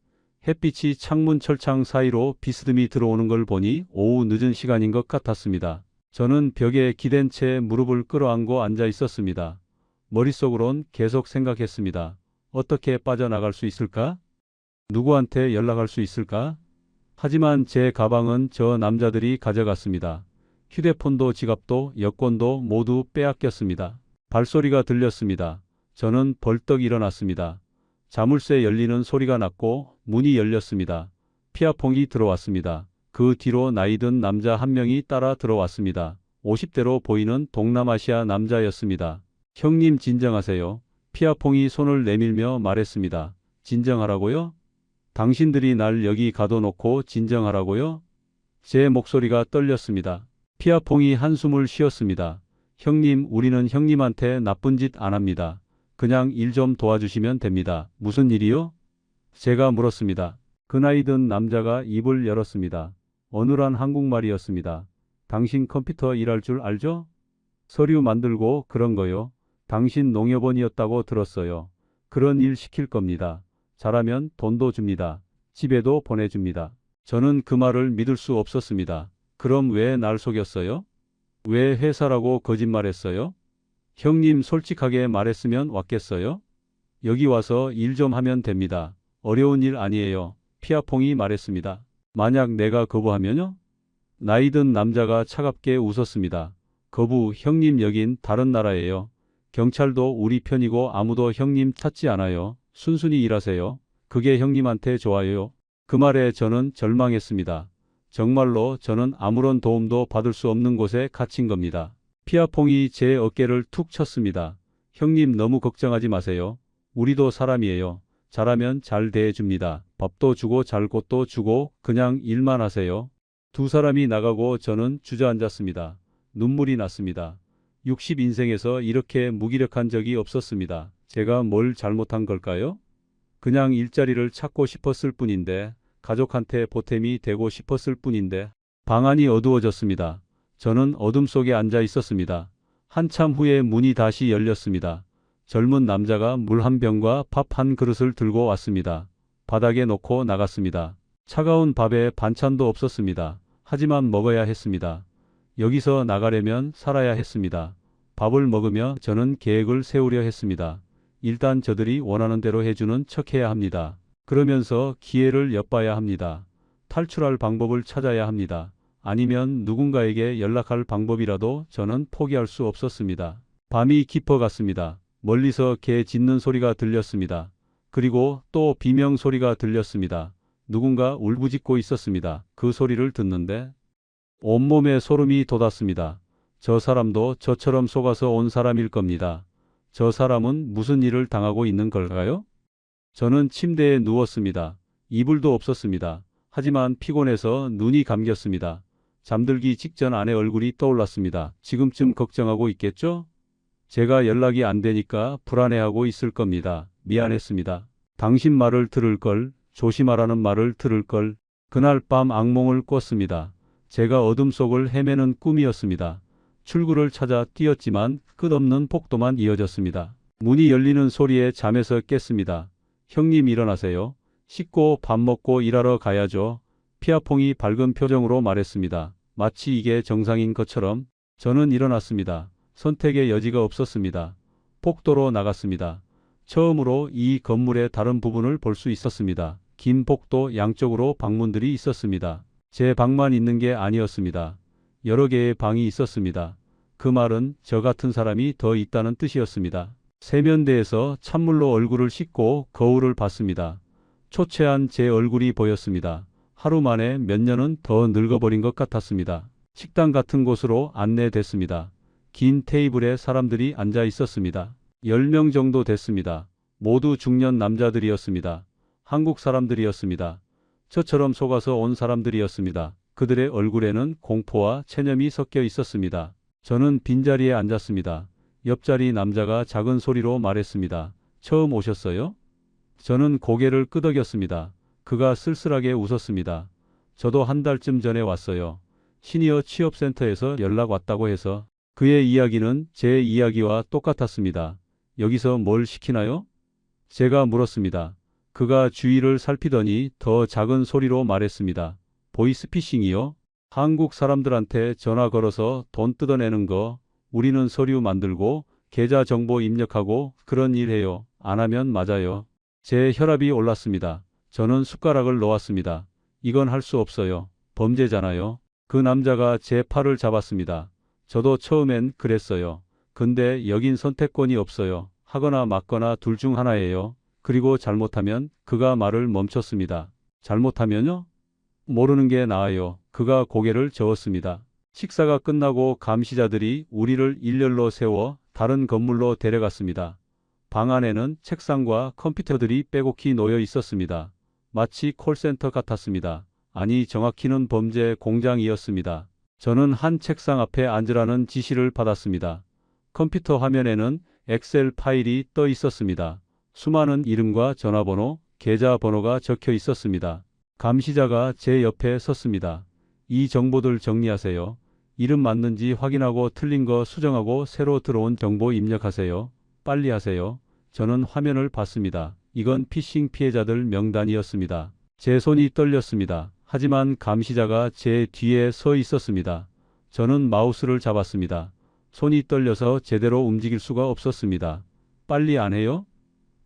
S1: 햇빛이 창문 철창 사이로 비스듬히 들어오는 걸 보니 오후 늦은 시간인 것 같았습니다. 저는 벽에 기댄 채 무릎을 끌어안고 앉아 있었습니다. 머릿속으론 계속 생각했습니다. 어떻게 빠져나갈 수 있을까? 누구한테 연락할 수 있을까? 하지만 제 가방은 저 남자들이 가져갔습니다. 휴대폰도 지갑도 여권도 모두 빼앗겼습니다. 발소리가 들렸습니다. 저는 벌떡 일어났습니다. 자물쇠 열리는 소리가 났고 문이 열렸습니다. 피아퐁이 들어왔습니다. 그 뒤로 나이든 남자 한 명이 따라 들어왔습니다. 50대로 보이는 동남아시아 남자였습니다. 형님 진정하세요. 피아퐁이 손을 내밀며 말했습니다. 진정하라고요? 당신들이 날 여기 가둬놓고 진정하라고요? 제 목소리가 떨렸습니다. 피아퐁이 한숨을 쉬었습니다. 형님, 우리는 형님한테 나쁜 짓 안 합니다. 그냥 일 좀 도와주시면 됩니다. 무슨 일이요? 제가 물었습니다. 그 나이든 남자가 입을 열었습니다. 어눌한 한국말이었습니다. 당신 컴퓨터 일할 줄 알죠? 서류 만들고 그런 거요. 당신 농협원이었다고 들었어요. 그런 일 시킬 겁니다. 잘하면 돈도 줍니다. 집에도 보내줍니다. 저는 그 말을 믿을 수 없었습니다. 그럼 왜 날 속였어요? 왜 회사라고 거짓말했어요? 형님 솔직하게 말했으면 왔겠어요? 여기 와서 일 좀 하면 됩니다. 어려운 일 아니에요. 피아퐁이 말했습니다. 만약 내가 거부하면요? 나이든 남자가 차갑게 웃었습니다. 거부, 형님 여긴 다른 나라예요. 경찰도 우리 편이고 아무도 형님 찾지 않아요. 순순히 일하세요. 그게 형님한테 좋아요. 그 말에 저는 절망했습니다. 정말로 저는 아무런 도움도 받을 수 없는 곳에 갇힌 겁니다. 피아퐁이 제 어깨를 툭 쳤습니다. 형님 너무 걱정하지 마세요. 우리도 사람이에요. 잘하면 잘 대해줍니다. 밥도 주고 잘 곳도 주고 그냥 일만 하세요. 두 사람이 나가고 저는 주저앉았습니다. 눈물이 났습니다. 60 인생에서 이렇게 무기력한 적이 없었습니다. 제가 뭘 잘못한 걸까요? 그냥 일자리를 찾고 싶었을 뿐인데, 가족한테 보탬이 되고 싶었을 뿐인데. 방안이 어두워졌습니다. 저는 어둠 속에 앉아 있었습니다. 한참 후에 문이 다시 열렸습니다. 젊은 남자가 물 한 병과 밥 한 그릇을 들고 왔습니다. 바닥에 놓고 나갔습니다. 차가운 밥에 반찬도 없었습니다. 하지만 먹어야 했습니다. 여기서 나가려면 살아야 했습니다. 밥을 먹으며 저는 계획을 세우려 했습니다. 일단 저들이 원하는 대로 해주는 척해야 합니다. 그러면서 기회를 엿봐야 합니다. 탈출할 방법을 찾아야 합니다. 아니면 누군가에게 연락할 방법이라도 저는 포기할 수 없었습니다. 밤이 깊어갔습니다. 멀리서 개 짖는 소리가 들렸습니다. 그리고 또 비명 소리가 들렸습니다. 누군가 울부짖고 있었습니다. 그 소리를 듣는데 온몸에 소름이 돋았습니다. 저 사람도 저처럼 속아서 온 사람일 겁니다. 저 사람은 무슨 일을 당하고 있는 걸까요? 저는 침대에 누웠습니다. 이불도 없었습니다. 하지만 피곤해서 눈이 감겼습니다. 잠들기 직전 아내 얼굴이 떠올랐습니다. 지금쯤 걱정하고 있겠죠? 제가 연락이 안 되니까 불안해하고 있을 겁니다. 미안했습니다. 당신 말을 들을 걸, 조심하라는 말을 들을 걸. 그날 밤 악몽을 꿨습니다. 제가 어둠 속을 헤매는 꿈이었습니다. 출구를 찾아 뛰었지만 끝없는 폭도만 이어졌습니다. 문이 열리는 소리에 잠에서 깼습니다. 형님 일어나세요. 씻고 밥 먹고 일하러 가야죠. 피아퐁이 밝은 표정으로 말했습니다. 마치 이게 정상인 것처럼. 저는 일어났습니다. 선택의 여지가 없었습니다. 복도로 나갔습니다. 처음으로 이 건물의 다른 부분을 볼 수 있었습니다. 긴 복도 양쪽으로 방문들이 있었습니다. 제 방만 있는 게 아니었습니다. 여러 개의 방이 있었습니다. 그 말은 저 같은 사람이 더 있다는 뜻이었습니다. 세면대에서 찬물로 얼굴을 씻고 거울을 봤습니다. 초췌한 제 얼굴이 보였습니다. 하루 만에 몇 년은 더 늙어버린 것 같았습니다. 식당 같은 곳으로 안내됐습니다. 긴 테이블에 사람들이 앉아 있었습니다. 10명 정도 됐습니다. 모두 중년 남자들이었습니다. 한국 사람들이었습니다. 저처럼 속아서 온 사람들이었습니다. 그들의 얼굴에는 공포와 체념이 섞여 있었습니다. 저는 빈자리에 앉았습니다. 옆자리 남자가 작은 소리로 말했습니다. 처음 오셨어요? 저는 고개를 끄덕였습니다. 그가 쓸쓸하게 웃었습니다. 저도 한 달쯤 전에 왔어요. 시니어 취업센터에서 연락 왔다고 해서. 그의 이야기는 제 이야기와 똑같았습니다. 여기서 뭘 시키나요? 제가 물었습니다. 그가 주위를 살피더니 더 작은 소리로 말했습니다. 보이스피싱이요? 한국 사람들한테 전화 걸어서 돈 뜯어내는 거. 우리는 서류 만들고 계좌 정보 입력하고 그런 일 해요. 안 하면 맞아요. 제 혈압이 올랐습니다. 저는 숟가락을 놓았습니다. 이건 할 수 없어요. 범죄잖아요. 그 남자가 제 팔을 잡았습니다. 저도 처음엔 그랬어요. 근데 여긴 선택권이 없어요. 하거나 맞거나 둘 중 하나예요. 그리고 잘못하면 그가 말을 멈췄습니다. 잘못하면요? 모르는 게 나아요. 그가 고개를 저었습니다. 식사가 끝나고 감시자들이 우리를 일렬로 세워 다른 건물로 데려갔습니다. 방 안에는 책상과 컴퓨터들이 빼곡히 놓여 있었습니다. 마치 콜센터 같았습니다. 아니, 정확히는 범죄 공장이었습니다. 저는 한 책상 앞에 앉으라는 지시를 받았습니다. 컴퓨터 화면에는 엑셀 파일이 떠 있었습니다. 수많은 이름과 전화번호, 계좌번호가 적혀 있었습니다. 감시자가 제 옆에 섰습니다. 이 정보들 정리하세요. 이름 맞는지 확인하고 틀린 거 수정하고 새로 들어온 정보 입력하세요. 빨리 하세요. 저는 화면을 봤습니다. 이건 피싱 피해자들 명단이었습니다. 제 손이 떨렸습니다. 하지만 감시자가 제 뒤에 서 있었습니다. 저는 마우스를 잡았습니다. 손이 떨려서 제대로 움직일 수가 없었습니다. 빨리 안 해요?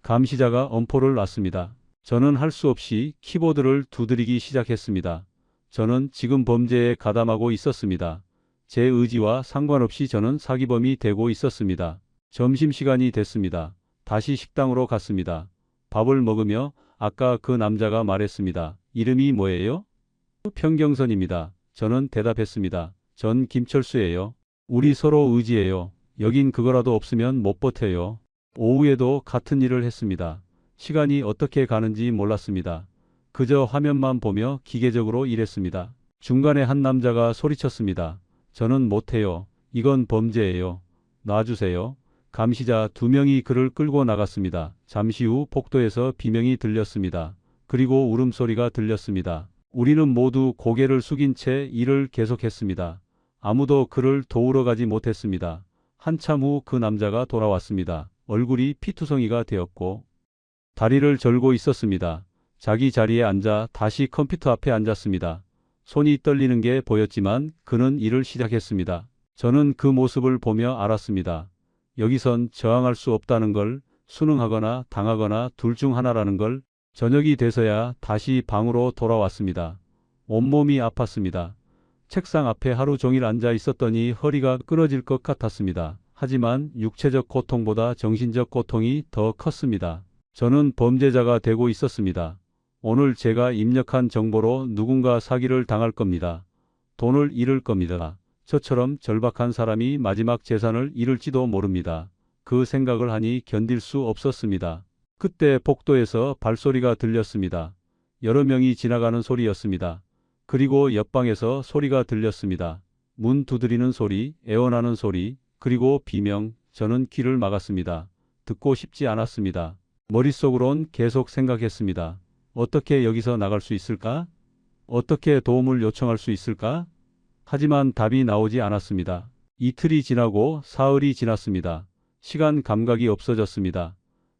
S1: 감시자가 엄포를 놨습니다. 저는 할 수 없이 키보드를 두드리기 시작했습니다. 저는 지금 범죄에 가담하고 있었습니다. 제 의지와 상관없이 저는 사기범이 되고 있었습니다. 점심시간이 됐습니다. 다시 식당으로 갔습니다. 밥을 먹으며 아까 그 남자가 말했습니다. 이름이 뭐예요? 평경선입니다. 저는 대답했습니다. 전 김철수예요. 우리 서로 의지해요. 여긴 그거라도 없으면 못 버텨요. 오후에도 같은 일을 했습니다. 시간이 어떻게 가는지 몰랐습니다. 그저 화면만 보며 기계적으로 일했습니다. 중간에 한 남자가 소리쳤습니다. 저는 못해요. 이건 범죄예요. 놔주세요. 감시자 2명이 그를 끌고 나갔습니다. 잠시 후 복도에서 비명이 들렸습니다. 그리고 울음소리가 들렸습니다. 우리는 모두 고개를 숙인 채 일을 계속했습니다. 아무도 그를 도우러 가지 못했습니다. 한참 후 그 남자가 돌아왔습니다. 얼굴이 피투성이가 되었고 다리를 절고 있었습니다. 자기 자리에 앉아 다시 컴퓨터 앞에 앉았습니다. 손이 떨리는 게 보였지만 그는 일을 시작했습니다. 저는 그 모습을 보며 알았습니다. 여기선 저항할 수 없다는 걸, 순응하거나 당하거나 둘 중 하나라는 걸. 저녁이 돼서야 다시 방으로 돌아왔습니다. 온몸이 아팠습니다. 책상 앞에 하루 종일 앉아 있었더니 허리가 끊어질 것 같았습니다. 하지만 육체적 고통보다 정신적 고통이 더 컸습니다. 저는 범죄자가 되고 있었습니다. 오늘 제가 입력한 정보로 누군가 사기를 당할 겁니다. 돈을 잃을 겁니다. 저처럼 절박한 사람이 마지막 재산을 잃을지도 모릅니다. 그 생각을 하니 견딜 수 없었습니다. 그때 복도에서 발소리가 들렸습니다. 여러 명이 지나가는 소리였습니다. 그리고 옆방에서 소리가 들렸습니다. 문 두드리는 소리, 애원하는 소리, 그리고 비명. 저는 귀를 막았습니다. 듣고 싶지 않았습니다. 머릿속으론 계속 생각했습니다. 어떻게 여기서 나갈 수 있을까? 어떻게 도움을 요청할 수 있을까? 하지만 답이 나오지 않았습니다. 이틀이 지나고 사흘이 지났습니다. 시간 감각이 없어졌습니다.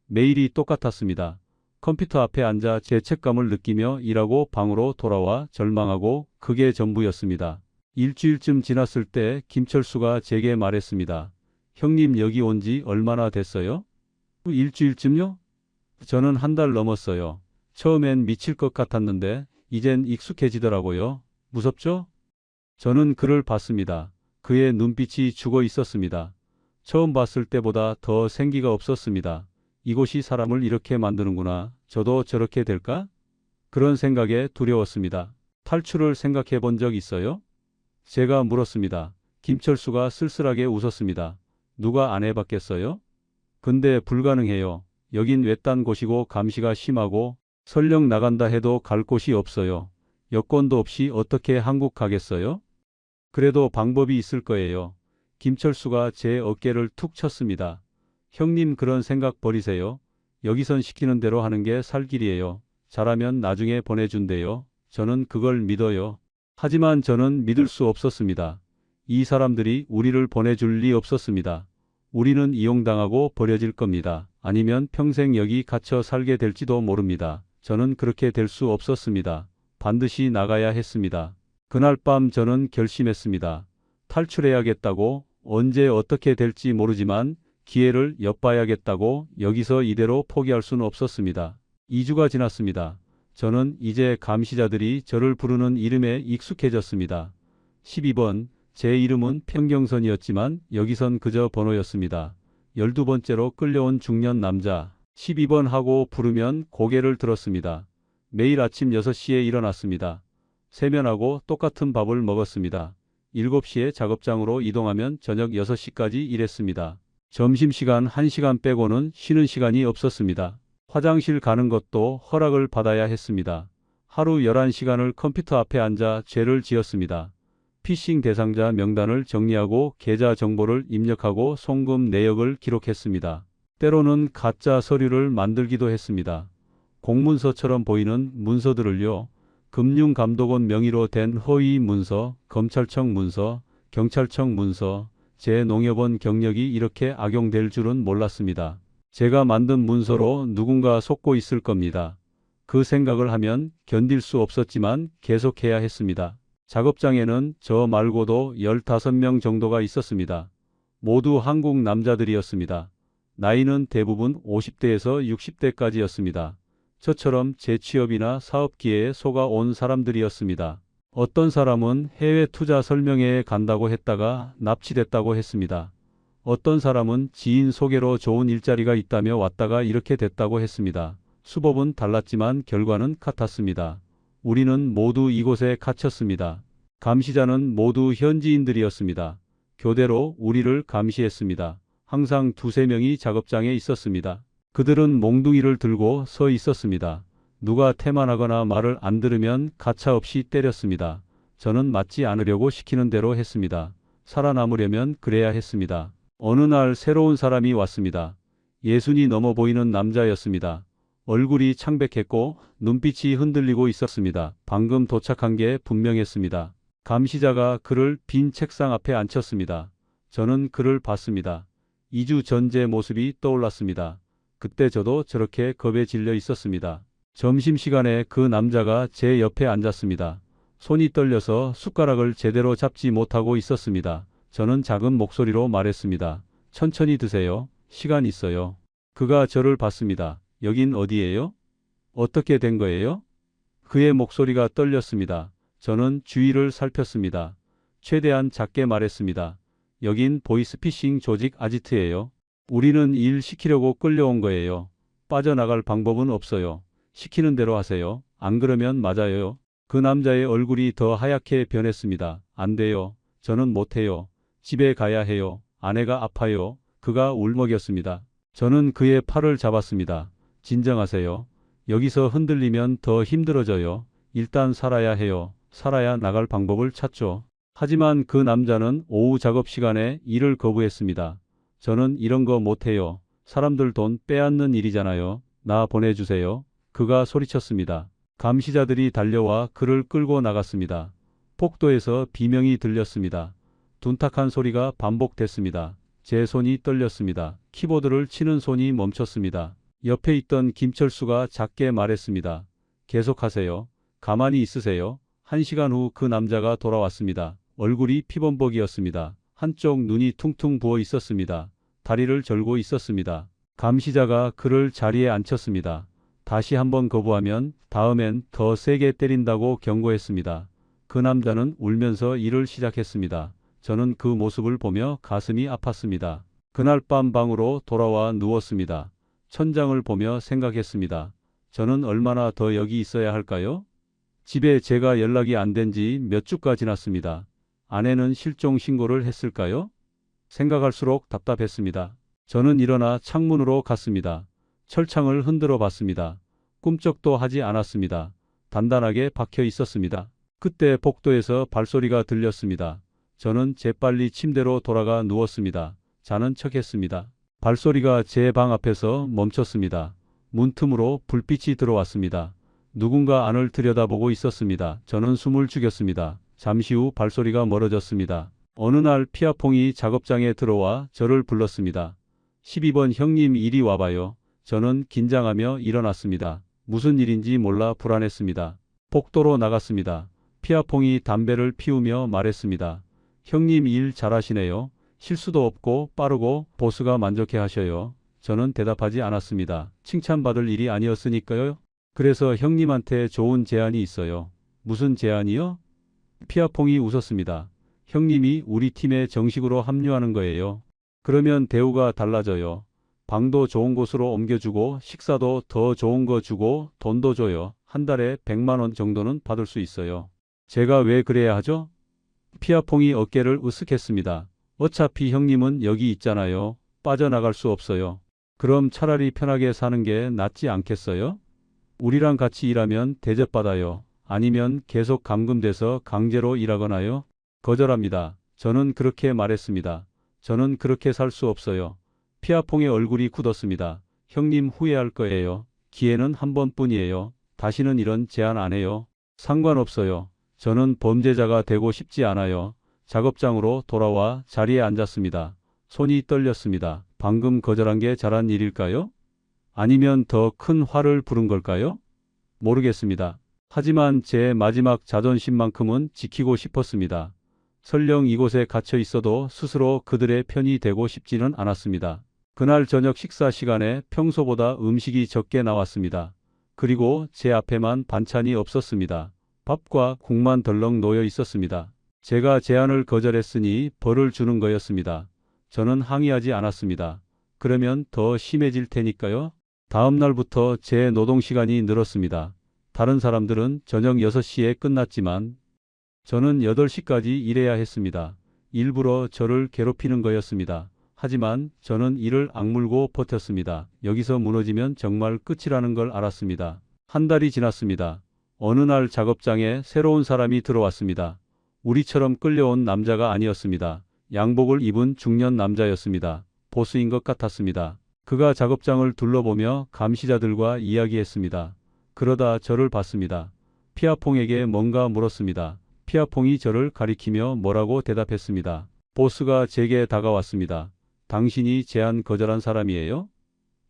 S1: 매일이 똑같았습니다. 컴퓨터 앞에 앉아 죄책감을 느끼며 일하고 방으로 돌아와 절망하고 그게 전부였습니다. 일주일쯤 지났을 때 김철수가 제게 말했습니다. 형님 여기 온 지 얼마나 됐어요? 일주일쯤요? 저는 한 달 넘었어요. 처음엔 미칠 것 같았는데 이젠 익숙해지더라고요. 무섭죠? 저는 그를 봤습니다. 그의 눈빛이 죽어 있었습니다. 처음 봤을 때보다 더 생기가 없었습니다. 이곳이 사람을 이렇게 만드는구나. 저도 저렇게 될까? 그런 생각에 두려웠습니다. 탈출을 생각해 본 적 있어요? 제가 물었습니다. 김철수가 쓸쓸하게 웃었습니다. 누가 안 해봤겠어요? 근데 불가능해요. 여긴 외딴 곳이고 감시가 심하고 설령 나간다 해도 갈 곳이 없어요. 여권도 없이 어떻게 한국 가겠어요? 그래도 방법이 있을 거예요. 김철수가 제 어깨를 툭 쳤습니다. 형님 그런 생각 버리세요. 여기선 시키는 대로 하는 게 살 길이에요. 잘하면 나중에 보내준대요. 저는 그걸 믿어요. 하지만 저는 믿을 수 없었습니다. 이 사람들이 우리를 보내줄 리 없었습니다. 우리는 이용당하고 버려질 겁니다. 아니면 평생 여기 갇혀 살게 될지도 모릅니다. 저는 그렇게 될 수 없었습니다. 반드시 나가야 했습니다. 그날 밤 저는 결심했습니다. 탈출해야겠다고. 언제 어떻게 될지 모르지만 기회를 엿봐야겠다고. 여기서 이대로 포기할 수는 없었습니다. 2주가 지났습니다. 저는 이제 감시자들이 저를 부르는 이름에 익숙해졌습니다. 12번. 제 이름은 평경선이었지만 여기선 그저 번호였습니다. 12번째로 끌려온 중년 남자. 12번 하고 부르면 고개를 들었습니다. 매일 아침 6시에 일어났습니다. 세면하고 똑같은 밥을 먹었습니다. 7시에 작업장으로 이동하면 저녁 6시까지 일했습니다. 점심시간 1시간 빼고는 쉬는 시간이 없었습니다. 화장실 가는 것도 허락을 받아야 했습니다. 하루 11시간을 컴퓨터 앞에 앉아 죄를 지었습니다. 피싱 대상자 명단을 정리하고 계좌 정보를 입력하고 송금 내역을 기록했습니다. 때로는 가짜 서류를 만들기도 했습니다. 공문서처럼 보이는 문서들을요. 금융감독원 명의로 된 허위 문서, 검찰청 문서, 경찰청 문서, 제 농협원 경력이 이렇게 악용될 줄은 몰랐습니다. 제가 만든 문서로 누군가 속고 있을 겁니다. 그 생각을 하면 견딜 수 없었지만 계속해야 했습니다. 작업장에는 저 말고도 15명 정도가 있었습니다. 모두 한국 남자들이었습니다. 나이는 대부분 50대에서 60대까지였습니다. 저처럼 재취업이나 사업 기회에 속아 온 사람들이었습니다. 어떤 사람은 해외 투자 설명회에 간다고 했다가 납치됐다고 했습니다. 어떤 사람은 지인 소개로 좋은 일자리가 있다며 왔다가 이렇게 됐다고 했습니다. 수법은 달랐지만 결과는 같았습니다. 우리는 모두 이곳에 갇혔습니다. 감시자는 모두 현지인들이었습니다. 교대로 우리를 감시했습니다. 항상 2~3명이 작업장에 있었습니다. 그들은 몽둥이를 들고 서 있었습니다. 누가 태만하거나 말을 안 들으면 가차없이 때렸습니다. 저는 맞지 않으려고 시키는 대로 했습니다. 살아남으려면 그래야 했습니다. 어느 날 새로운 사람이 왔습니다. 60이 넘어 보이는 남자였습니다. 얼굴이 창백했고 눈빛이 흔들리고 있었습니다. 방금 도착한 게 분명했습니다. 감시자가 그를 빈 책상 앞에 앉혔습니다. 저는 그를 봤습니다. 2주 전 제 모습이 떠올랐습니다. 그때 저도 저렇게 겁에 질려 있었습니다. 점심시간에 그 남자가 제 옆에 앉았습니다. 손이 떨려서 숟가락을 제대로 잡지 못하고 있었습니다. 저는 작은 목소리로 말했습니다. 천천히 드세요. 시간 있어요. 그가 저를 봤습니다. 여긴 어디예요? 어떻게 된 거예요? 그의 목소리가 떨렸습니다. 저는 주위를 살폈습니다. 최대한 작게 말했습니다. 여긴 보이스피싱 조직 아지트예요. 우리는 일 시키려고 끌려온 거예요. 빠져나갈 방법은 없어요. 시키는 대로 하세요. 안 그러면 맞아요. 그 남자의 얼굴이 더 하얗게 변했습니다. 안 돼요. 저는 못해요. 집에 가야 해요. 아내가 아파요. 그가 울먹였습니다. 저는 그의 팔을 잡았습니다. 진정하세요. 여기서 흔들리면 더 힘들어져요. 일단 살아야 해요. 살아야 나갈 방법을 찾죠. 하지만 그 남자는 오후 작업 시간에 일을 거부했습니다. 저는 이런 거 못해요. 사람들 돈 빼앗는 일이잖아요. 나 보내주세요. 그가 소리쳤습니다. 감시자들이 달려와 그를 끌고 나갔습니다. 폭도에서 비명이 들렸습니다. 둔탁한 소리가 반복됐습니다. 제 손이 떨렸습니다. 키보드를 치는 손이 멈췄습니다. 옆에 있던 김철수가 작게 말했습니다. 계속하세요. 가만히 있으세요. 1시간 후 그 남자가 돌아왔습니다. 얼굴이 피범벅이었습니다. 한쪽 눈이 퉁퉁 부어 있었습니다. 다리를 절고 있었습니다. 감시자가 그를 자리에 앉혔습니다. 다시 한번 거부하면 다음엔 더 세게 때린다고 경고했습니다. 그 남자는 울면서 일을 시작했습니다. 저는 그 모습을 보며 가슴이 아팠습니다. 그날 밤 방으로 돌아와 누웠습니다. 천장을 보며 생각했습니다. 저는 얼마나 더 여기 있어야 할까요? 집에 제가 연락이 안 된 지 몇 주가 지났습니다. 아내는 실종 신고를 했을까요? 생각할수록 답답했습니다. 저는 일어나 창문으로 갔습니다. 철창을 흔들어 봤습니다. 꿈쩍도 하지 않았습니다. 단단하게 박혀 있었습니다. 그때 복도에서 발소리가 들렸습니다. 저는 재빨리 침대로 돌아가 누웠습니다. 자는 척했습니다. 발소리가 제 방 앞에서 멈췄습니다. 문틈으로 불빛이 들어왔습니다. 누군가 안을 들여다보고 있었습니다. 저는 숨을 죽였습니다. 잠시 후 발소리가 멀어졌습니다. 어느 날 피아퐁이 작업장에 들어와 저를 불렀습니다. 12번 형님 이리 와봐요. 저는 긴장하며 일어났습니다. 무슨 일인지 몰라 불안했습니다. 복도로 나갔습니다. 피아퐁이 담배를 피우며 말했습니다. 형님 일 잘하시네요. 실수도 없고 빠르고 보스가 만족해 하셔요. 저는 대답하지 않았습니다. 칭찬받을 일이 아니었으니까요. 그래서 형님한테 좋은 제안이 있어요. 무슨 제안이요? 피아퐁이 웃었습니다. 형님이 우리 팀에 정식으로 합류하는 거예요. 그러면 대우가 달라져요. 방도 좋은 곳으로 옮겨주고 식사도 더 좋은 거 주고 돈도 줘요. 한 달에 100만 원 정도는 받을 수 있어요. 제가 왜 그래야 하죠? 피아퐁이 어깨를 으쓱했습니다. 어차피 형님은 여기 있잖아요. 빠져나갈 수 없어요. 그럼 차라리 편하게 사는 게 낫지 않겠어요? 우리랑 같이 일하면 대접받아요. 아니면 계속 감금돼서 강제로 일하거나요? 거절합니다. 저는 그렇게 말했습니다. 저는 그렇게 살 수 없어요. 피아퐁의 얼굴이 굳었습니다. 형님 후회할 거예요. 기회는 한 번뿐이에요. 다시는 이런 제안 안 해요. 상관없어요. 저는 범죄자가 되고 싶지 않아요. 작업장으로 돌아와 자리에 앉았습니다. 손이 떨렸습니다. 방금 거절한 게 잘한 일일까요? 아니면 더 큰 화를 부른 걸까요? 모르겠습니다. 하지만 제 마지막 자존심만큼은 지키고 싶었습니다. 설령 이곳에 갇혀 있어도 스스로 그들의 편이 되고 싶지는 않았습니다. 그날 저녁 식사 시간에 평소보다 음식이 적게 나왔습니다. 그리고 제 앞에만 반찬이 없었습니다. 밥과 국만 덜렁 놓여 있었습니다. 제가 제안을 거절했으니 벌을 주는 거였습니다. 저는 항의하지 않았습니다. 그러면 더 심해질 테니까요. 다음 날부터 제 노동 시간이 늘었습니다. 다른 사람들은 저녁 6시에 끝났지만 저는 8시까지 일해야 했습니다. 일부러 저를 괴롭히는 거였습니다. 하지만 저는 이를 악물고 버텼습니다. 여기서 무너지면 정말 끝이라는 걸 알았습니다. 한 달이 지났습니다. 어느 날 작업장에 새로운 사람이 들어왔습니다. 우리처럼 끌려온 남자가 아니었습니다. 양복을 입은 중년 남자였습니다. 보스인 것 같았습니다. 그가 작업장을 둘러보며 감시자들과 이야기했습니다. 그러다 저를 봤습니다. 피아퐁에게 뭔가 물었습니다. 피아퐁이 저를 가리키며 뭐라고 대답했습니다. 보스가 제게 다가왔습니다. 당신이 제안 거절한 사람이에요?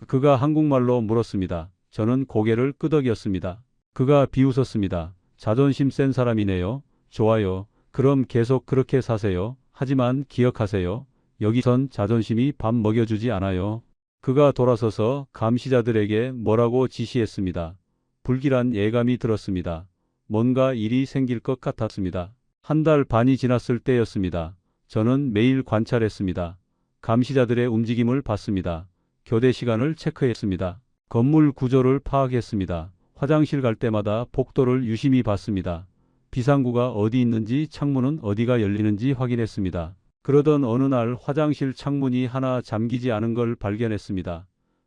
S1: 그가 한국말로 물었습니다. 저는 고개를 끄덕였습니다. 그가 비웃었습니다. 자존심 센 사람이네요. 좋아요. 그럼 계속 그렇게 사세요. 하지만 기억하세요. 여기선 자존심이 밥 먹여주지 않아요. 그가 돌아서서 감시자들에게 뭐라고 지시했습니다. 불길한 예감이 들었습니다. 뭔가 일이 생길 것 같았습니다. 한 달 반이 지났을 때였습니다. 저는 매일 관찰했습니다. 감시자들의 움직임을 봤습니다. 교대 시간을 체크했습니다. 건물 구조를 파악했습니다. 화장실 갈 때마다 복도를 유심히 봤습니다. 비상구가 어디 있는지 창문은 어디가 열리는지 확인했습니다. 그러던 어느 날 화장실 창문이 하나 잠기지 않은 걸 발견했습니다.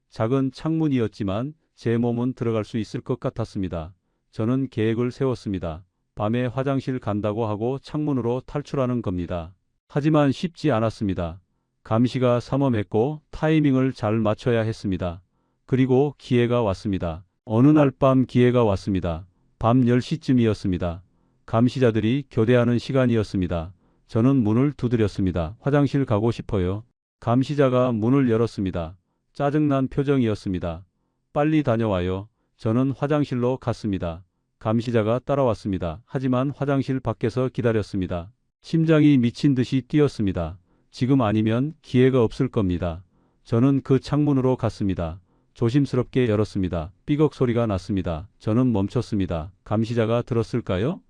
S1: 작은 창문이었지만 제 몸은 들어갈 수 있을 것 같았습니다. 저는 계획을 세웠습니다. 밤에 화장실 간다고 하고 창문으로 탈출하는 겁니다. 하지만 쉽지 않았습니다. 감시가 삼엄했고 타이밍을 잘 맞춰야 했습니다. 그리고 기회가 왔습니다. 어느 날 밤 기회가 왔습니다. 밤 10시쯤이었습니다. 감시자들이 교대하는 시간이었습니다. 저는 문을 두드렸습니다. 화장실 가고 싶어요. 감시자가 문을 열었습니다. 짜증난 표정이었습니다. 빨리 다녀와요. 저는 화장실로 갔습니다. 감시자가 따라왔습니다. 하지만 화장실 밖에서 기다렸습니다. 심장이 미친 듯이 뛰었습니다. 지금 아니면 기회가 없을 겁니다. 저는 그 창문으로 갔습니다. 조심스럽게 열었습니다. 삐걱 소리가 났습니다. 저는 멈췄습니다. 감시자가 들었을까요?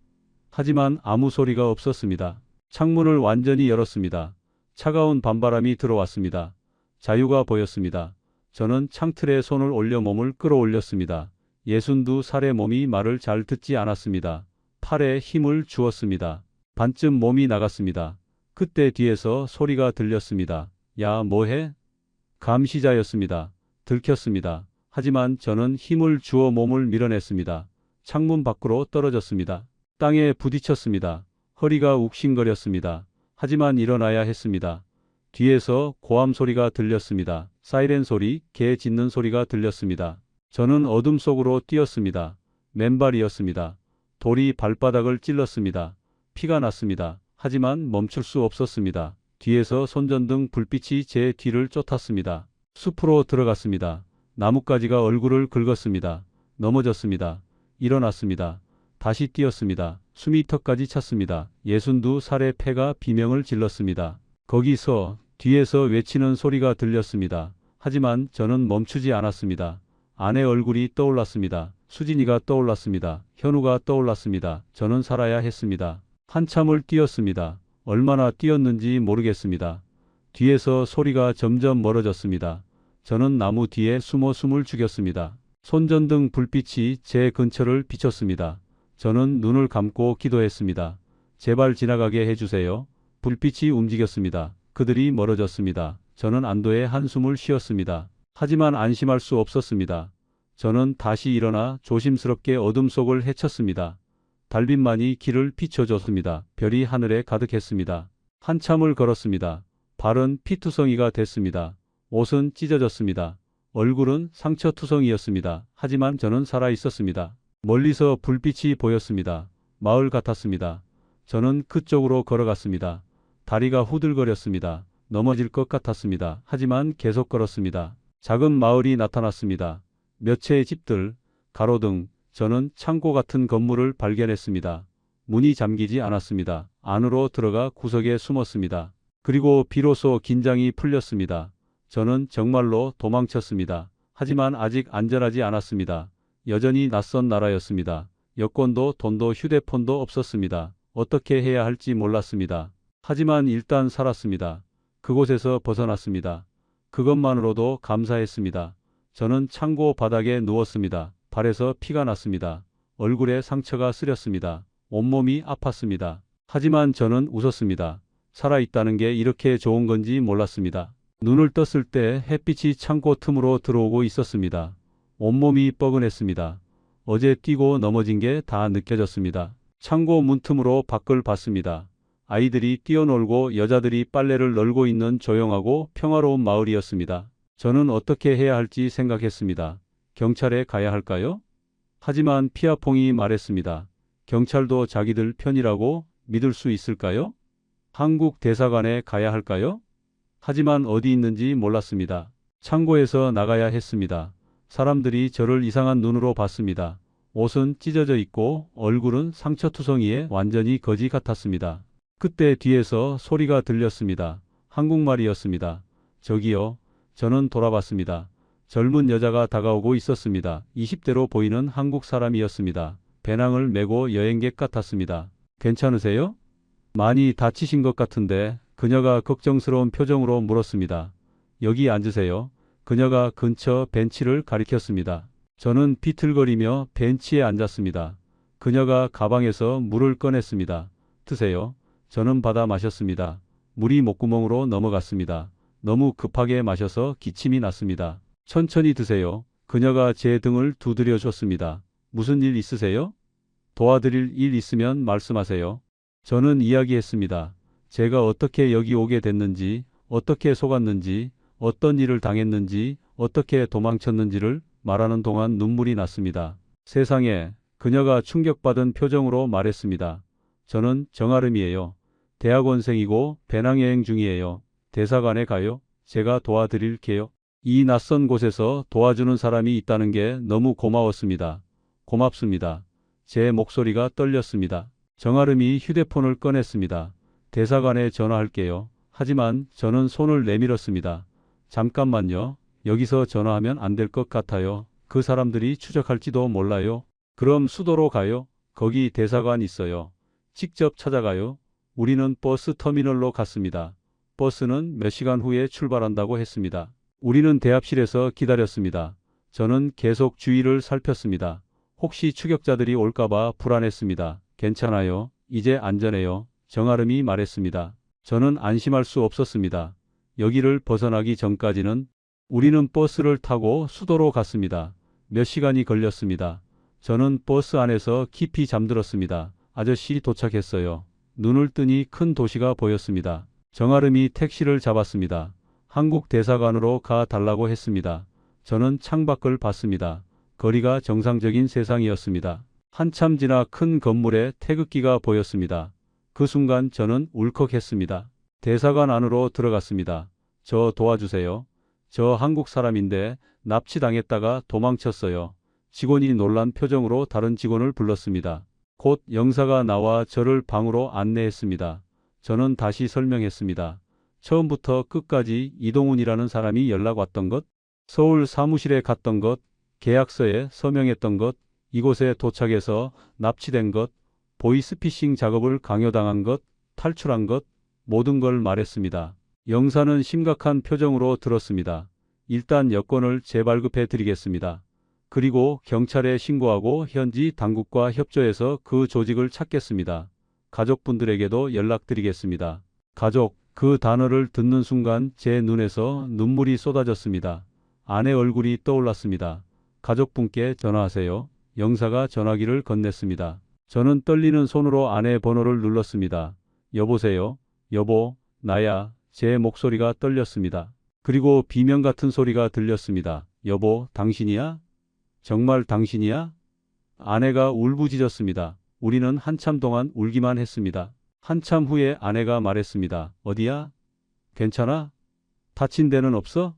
S1: 하지만 아무 소리가 없었습니다. 창문을 완전히 열었습니다. 차가운 밤바람이 들어왔습니다. 자유가 보였습니다. 저는 창틀에 손을 올려 몸을 끌어올렸습니다. 62살의 몸이 말을 잘 듣지 않았습니다. 팔에 힘을 주었습니다. 반쯤 몸이 나갔습니다. 그때 뒤에서 소리가 들렸습니다. 야, 뭐해? 감시자였습니다. 들켰습니다. 하지만 저는 힘을 주어 몸을 밀어냈습니다. 창문 밖으로 떨어졌습니다. 땅에 부딪혔습니다. 허리가 욱신거렸습니다. 하지만 일어나야 했습니다. 뒤에서 고함 소리가 들렸습니다. 사이렌 소리, 개 짖는 소리가 들렸습니다. 저는 어둠 속으로 뛰었습니다. 맨발이었습니다. 돌이 발바닥을 찔렀습니다. 피가 났습니다. 하지만 멈출 수 없었습니다. 뒤에서 손전등 불빛이 제 뒤를 쫓았습니다. 숲으로 들어갔습니다. 나뭇가지가 얼굴을 긁었습니다. 넘어졌습니다. 일어났습니다. 다시 뛰었습니다. 숨이 턱까지 찼습니다. 62살의 폐가 비명을 질렀습니다. 거기서 뒤에서 외치는 소리가 들렸습니다. 하지만 저는 멈추지 않았습니다. 아내 얼굴이 떠올랐습니다. 수진이가 떠올랐습니다. 현우가 떠올랐습니다. 저는 살아야 했습니다. 한참을 뛰었습니다. 얼마나 뛰었는지 모르겠습니다. 뒤에서 소리가 점점 멀어졌습니다. 저는 나무 뒤에 숨어 숨을 죽였습니다. 손전등 불빛이 제 근처를 비췄습니다. 저는 눈을 감고 기도했습니다. 제발 지나가게 해주세요. 불빛이 움직였습니다. 그들이 멀어졌습니다. 저는 안도의 한숨을 쉬었습니다. 하지만 안심할 수 없었습니다. 저는 다시 일어나 조심스럽게 어둠 속을 헤쳤습니다. 달빛만이 길을 비춰줬습니다. 별이 하늘에 가득했습니다. 한참을 걸었습니다. 발은 피투성이가 됐습니다. 옷은 찢어졌습니다. 얼굴은 상처투성이였습니다. 하지만 저는 살아 있었습니다. 멀리서 불빛이 보였습니다. 마을 같았습니다. 저는 그쪽으로 걸어갔습니다. 다리가 후들거렸습니다. 넘어질 것 같았습니다. 하지만 계속 걸었습니다. 작은 마을이 나타났습니다. 몇 채의 집들, 가로등, 저는 창고 같은 건물을 발견했습니다. 문이 잠기지 않았습니다. 안으로 들어가 구석에 숨었습니다. 그리고 비로소 긴장이 풀렸습니다. 저는 정말로 도망쳤습니다. 하지만 아직 안전하지 않았습니다. 여전히 낯선 나라였습니다. 여권도 돈도 휴대폰도 없었습니다. 어떻게 해야 할지 몰랐습니다. 하지만 일단 살았습니다. 그곳에서 벗어났습니다. 그것만으로도 감사했습니다. 저는 창고 바닥에 누웠습니다. 발에서 피가 났습니다. 얼굴에 상처가 쓰렸습니다. 온몸이 아팠습니다. 하지만 저는 웃었습니다. 살아있다는 게 이렇게 좋은 건지 몰랐습니다. 눈을 떴을 때 햇빛이 창고 틈으로 들어오고 있었습니다. 온몸이 뻐근했습니다. 어제 뛰고 넘어진 게 다 느껴졌습니다. 창고 문틈으로 밖을 봤습니다. 아이들이 뛰어놀고 여자들이 빨래를 널고 있는 조용하고 평화로운 마을이었습니다. 저는 어떻게 해야 할지 생각했습니다. 경찰에 가야 할까요? 하지만 피아퐁이 말했습니다. 경찰도 자기들 편이라고 믿을 수 있을까요? 한국 대사관에 가야 할까요? 하지만 어디 있는지 몰랐습니다. 창고에서 나가야 했습니다. 사람들이 저를 이상한 눈으로 봤습니다. 옷은 찢어져 있고 얼굴은 상처투성이에 완전히 거지 같았습니다. 그때 뒤에서 소리가 들렸습니다. 한국말이었습니다. 저기요. 저는 돌아봤습니다. 젊은 여자가 다가오고 있었습니다. 20대로 보이는 한국 사람이었습니다. 배낭을 메고 여행객 같았습니다. 괜찮으세요? 많이 다치신 것 같은데 그녀가 걱정스러운 표정으로 물었습니다. 여기 앉으세요. 그녀가 근처 벤치를 가리켰습니다. 저는 비틀거리며 벤치에 앉았습니다. 그녀가 가방에서 물을 꺼냈습니다. 드세요. 저는 받아 마셨습니다. 물이 목구멍으로 넘어갔습니다. 너무 급하게 마셔서 기침이 났습니다. 천천히 드세요. 그녀가 제 등을 두드려 줬습니다. 무슨 일 있으세요? 도와드릴 일 있으면 말씀하세요. 저는 이야기했습니다. 제가 어떻게 여기 오게 됐는지, 어떻게 속았는지, 어떤 일을 당했는지, 어떻게 도망쳤는지를 말하는 동안 눈물이 났습니다. 세상에, 그녀가 충격받은 표정으로 말했습니다. 저는 정아름이에요. 대학원생이고 배낭여행 중이에요. 대사관에 가요. 제가 도와드릴게요. 이 낯선 곳에서 도와주는 사람이 있다는 게 너무 고마웠습니다. 고맙습니다. 제 목소리가 떨렸습니다. 정아름이 휴대폰을 꺼냈습니다. 대사관에 전화할게요. 하지만 저는 손을 내밀었습니다. 잠깐만요. 여기서 전화하면 안 될 것 같아요. 그 사람들이 추적할지도 몰라요. 그럼 수도로 가요. 거기 대사관 있어요. 직접 찾아가요. 우리는 버스 터미널로 갔습니다. 버스는 몇 시간 후에 출발한다고 했습니다. 우리는 대합실에서 기다렸습니다. 저는 계속 주위를 살폈습니다. 혹시 추격자들이 올까봐 불안했습니다. 괜찮아요. 이제 안전해요. 정아름이 말했습니다. 저는 안심할 수 없었습니다. 여기를 벗어나기 전까지는 우리는 버스를 타고 수도로 갔습니다. 몇 시간이 걸렸습니다. 저는 버스 안에서 깊이 잠들었습니다. 아저씨 도착했어요. 눈을 뜨니 큰 도시가 보였습니다. 정아름이 택시를 잡았습니다. 한국 대사관으로 가 달라고 했습니다. 저는 창밖을 봤습니다. 거리가 정상적인 세상이었습니다. 한참 지나 큰 건물에 태극기가 보였습니다. 그 순간 저는 울컥했습니다. 대사관 안으로 들어갔습니다. 저 도와주세요. 저 한국 사람인데 납치당했다가 도망쳤어요. 직원이 놀란 표정으로 다른 직원을 불렀습니다. 곧 영사가 나와 저를 방으로 안내했습니다. 저는 다시 설명했습니다. 처음부터 끝까지 이동훈이라는 사람이 연락 왔던 것, 서울 사무실에 갔던 것, 계약서에 서명했던 것, 이곳에 도착해서 납치된 것, 보이스피싱 작업을 강요당한 것, 탈출한 것, 모든 걸 말했습니다. 영사는 심각한 표정으로 들었습니다. 일단 여권을 재발급해 드리겠습니다. 그리고 경찰에 신고하고 현지 당국과 협조해서 그 조직을 찾겠습니다. 가족분들에게도 연락드리겠습니다. 가족, 그 단어를 듣는 순간 제 눈에서 눈물이 쏟아졌습니다. 아내 얼굴이 떠올랐습니다. 가족분께 전화하세요. 영사가 전화기를 건넸습니다. 저는 떨리는 손으로 아내 번호를 눌렀습니다. 여보세요? 여보, 나야. 제 목소리가 떨렸습니다. 그리고 비명 같은 소리가 들렸습니다. 여보, 당신이야? 정말 당신이야? 아내가 울부짖었습니다. 우리는 한참 동안 울기만 했습니다. 한참 후에 아내가 말했습니다. 어디야? 괜찮아? 다친 데는 없어?